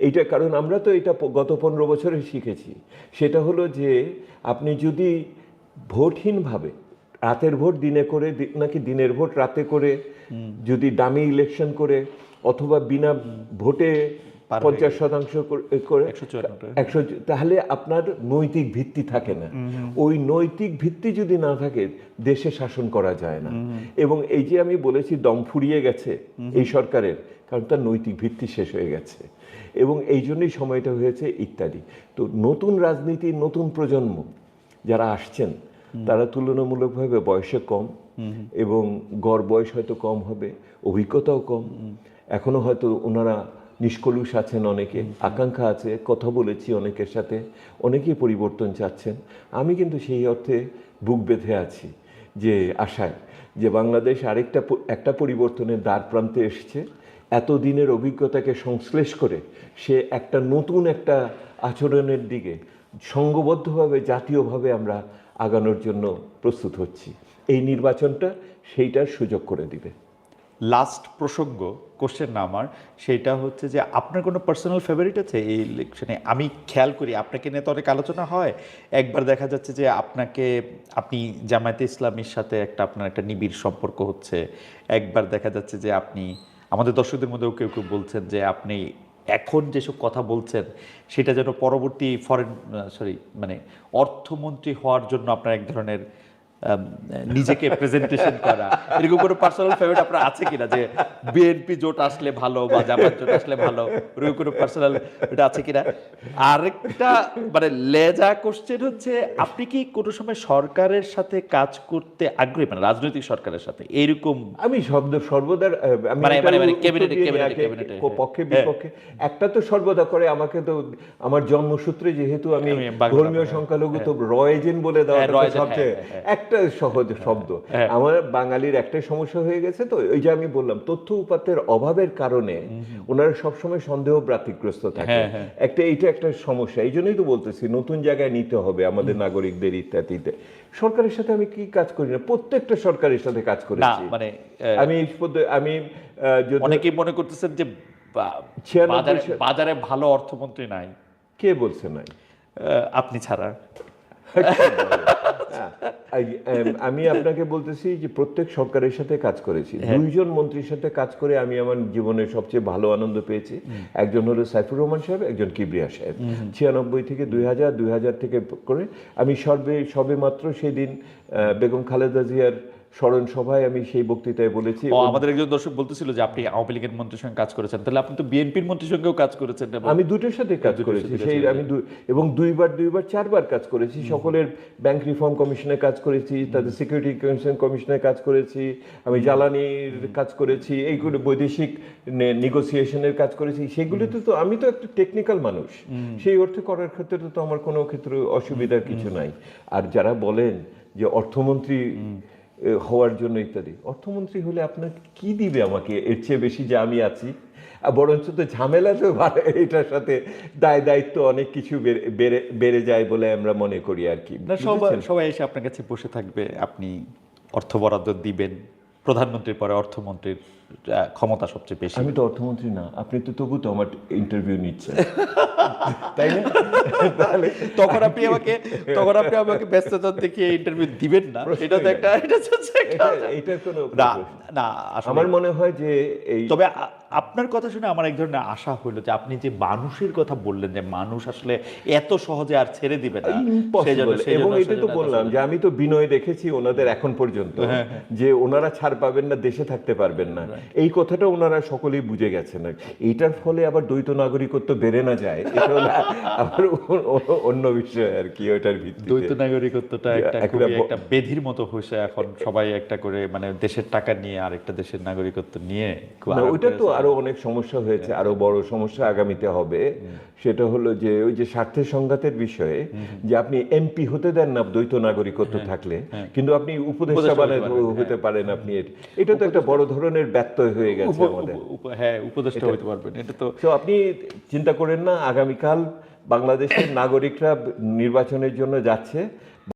এইটা কারণ আমরা তো এটা গত 15 বছরে শিখেছি। সেটা হলো যে আপনি যদি ভোটহীনভাবে রাতের ভোট দিনে করে নাকি দিনের ভোট রাতে করে, যদি দামি ইলেকশন করে অথবা বিনা ভোটে 50% করে 100, তাহলে আপনার নৈতিক ভিত্তি থাকে না। ওই নৈতিক ভিত্তি যদি না থাকে দেশে শাসন করা যায় না। এবং এই যে আমি বলেছি দম ফুরিয়ে গেছে এই সরকারের, কারণ তার নৈতিক ভিত্তি শেষ হয়ে গেছে, এবং এই জন্যই সময়টা হয়েছে ইত্যাদি। তো নতুন রাজনীতি, নতুন প্রজন্ম যারা আসছেন তারা তুলনামূলকভাবে বয়সে কম, এবং গড় বয়স হয়তো কম হবে, অভিজ্ঞতাও কম। এখনো হয়তো ওনারা নিষ্কলুষ আছেন, অনেকে আকাঙ্ক্ষা আছে, কথা বলেছি অনেকের সাথে, অনেকেই পরিবর্তন চাচ্ছেন। আমি কিন্তু সেই অর্থে বুক বেঁধে আছি যে আশায় যে বাংলাদেশ একটা পরিবর্তনের দ্বার প্রান্তে এসছে। এতদিনের অভিজ্ঞতাকে সংশ্লেষ করে সে একটা নতুন একটা আচরণের দিকে সংঘবদ্ধভাবে জাতীয়ভাবে আমরা আগানোর জন্য প্রস্তুত হচ্ছি। এই নির্বাচনটা সেইটার সুযোগ করে দিবে। লাস্ট প্রসঙ্গ কোশ্চেন না আমার, সেটা হচ্ছে যে আপনার কোনো পার্সোনাল ফেভারিট আছে এই ইলেকশনে? আমি খেয়াল করি আপনাকে নিয়ে তো অনেক আলোচনা হয়, একবার দেখা যাচ্ছে যে আপনি জামায়াতে ইসলামীর সাথে আপনার একটা নিবিড় সম্পর্ক হচ্ছে, একবার দেখা যাচ্ছে যে আপনি আমাদের দর্শকদের মধ্যেও কেউ কেউ বলছেন যে আপনি এখন যেসব কথা বলছেন সেটা যেন পরবর্তী মানে অর্থমন্ত্রী হওয়ার জন্য আপনার এক ধরনের নিজেকে প্রেজেন্টেশন করা, এরকম কোনো পার্সোনাল ফেভারিট আপনার আছে কিনা, যে বিএনপি জোট আসলে ভালো বা জামাত জোট আসলে ভালো, এরকম কোনো পার্সোনাল এটা আছে কিনা? আরেকটা মানে লেজা কোশ্চেন হচ্ছে, আপনি কি কোনো সময় সরকারের সাথে কাজ করতে আগ্রহী, মানে রাজনৈতিক সরকারের সাথে এরকম? আমি সর্বদা পক্ষে বিপক্ষে, একটা তো সর্বদা করে। আমাকে তো আমার জন্মসূত্রে যেহেতু আমি ধর্মীয় সংখ্যালঘু, তো র এজেন্ট বলে দেওয়া সবচেয়ে একটা সহজ শব্দ। আমার বাঙালির একটাই সমস্যা হয়ে গেছে, তো ওই যে আমি বললাম তথ্য উপাত্তের অভাবের কারণে ওনারা সবসময় সন্দেহ ব্যাতিগ্রস্ত থাকে। এইটা একটা সমস্যা। এই জন্যই তো বলতেছি নতুন জায়গায় নিতে হবে আমাদের নাগরিকদের ইত্যাদিতে। সরকারের সাথে আমি কি কাজ করি না, প্রত্যেকটা সরকারের সাথে কাজ করেছি। আমি অনেকেই মনে করতেছেন যে বাজারে ভালো অর্থমন্ত্রী নাই। কে বলছে নাই? আপনি ছাড়া। আমি আপনাকে বলতেছি যে প্রত্যেক সরকারের সাথে কাজ করেছি। 2 জন মন্ত্রীর সাথে কাজ করে আমি আমার জীবনের সবচেয়ে ভালো আনন্দ পেয়েছি। একজন হলো সাইফুর রহমান সাহেব, একজন কিবরিয়া সাহেব। 96 থেকে 2000 থেকে করে আমি সবে মাত্র সেদিন বেগম খালেদা জিয়ার স্মরণ সভায় আমি সেই বক্তৃতায় বলেছি। আমাদের একজন দর্শক বলতেছিল যে আপনি আওয়ামী লীগের মন্ত্রীর সঙ্গে কাজ করেছেন, তাহলে আপনি তো বিএনপির মন্ত্রীর সঙ্গেও কাজ করেছেন। আমি দুটোর সাথে কাজ করেছি, সেই আমি এবং দুইবার চারবার কাজ করেছি। সকলের ব্যাংক রিফর্ম কমিশনে কাজ করেছি, তাদের সিকিউরিটি কমিশনে কাজ করেছি, আমি জ্বালানির কাজ করেছি, এইগুলো বৈদেশিক নেগোসিয়েশনের কাজ করেছি। সেগুলোতে তো আমি তো একটা টেকনিক্যাল মানুষ, সেই অর্থে করার ক্ষেত্রে তো আমার কোনো ক্ষেত্রে অসুবিধার কিছু নাই। আর যারা বলেন যে অর্থমন্ত্রী হওয়ার জন্য ইত্যাদি, অর্থমন্ত্রী হলে আপনার কি দিবে আমাকে এর চেয়ে বেশি যে আমি আছি? আর বরঞ্চ তো ঝামেলা তো এটার সাথে দায়িত্ব অনেক কিছু বেড়ে যায় বলে আমরা মনে করি আর কি। না, সবাই এসে আপনার কাছে বসে থাকবে, আপনি অর্থ বরাদ্দ দিবেন, প্রধানমন্ত্রীর পরে অর্থমন্ত্রীর ক্ষমতা সবচেয়ে বেশি। আমি তো অর্থমন্ত্রী না, আপনি তো তবু তো আমার ইন্টারভিউ নিচ্ছেন, তাই না? তাহলে তখন আপনি আমাকে ব্যস্ততা দেখিয়ে ইন্টারভিউ দিবেন না, এটা তো একটা এইটার কোনো না। আমার মনে হয় যে এই, তবে আপনার কথা শুনে আমার এক ধরনের আশা হলো যে আপনি যে মানুষের কথা বললেন, যে মানুষ আসলে এত সহজে আর ছেড়ে দিবে না, এবং এটা তো বললাম যে আমি তো বিনয় দেখেছি ওনাদের এখন পর্যন্ত, যে ওনারা ছাড় পাবেন না, দেশে থাকতে পারবেন না, এই কথাটা ওনারা সকলেই বুঝে গেছেন। এইটার ফলে আবার দ্বৈত নাগরিকত্ব বেড়ে না যায়, এটা হলো আবার অন্য বিষয় আর কি। ওটার ভিত্তিতে দ্বৈত নাগরিকত্বটা একটা বেধির মতো হয়েছে এখন, সবাই একটা করে মানে দেশের টাকা নিয়ে আরেকটা দেশের নাগরিকত্ব নিয়ে। ওইটা তো আরো অনেক সমস্যা হয়েছে, আরো বড় সমস্যা আগামীতে হবে। সেটা হলো যে ওই যে স্বার্থের সংঘাতের বিষয়ে, যে আপনি এমপি হতে দেন না দ্বৈত নাগরিকত্ব থাকলে, কিন্তু আপনি উপদেষ্টা হতে পারেন আপনি, এটা তো একটা বড় ধরনের ব্যত্যয় হয়ে গেছে আমাদের। হ্যাঁ, উপদেষ্টা হতে পারবেন, এটা তো আপনি চিন্তা করেন না, আগামীকাল বাংলাদেশের নাগরিকরা নির্বাচনের জন্য যাচ্ছে।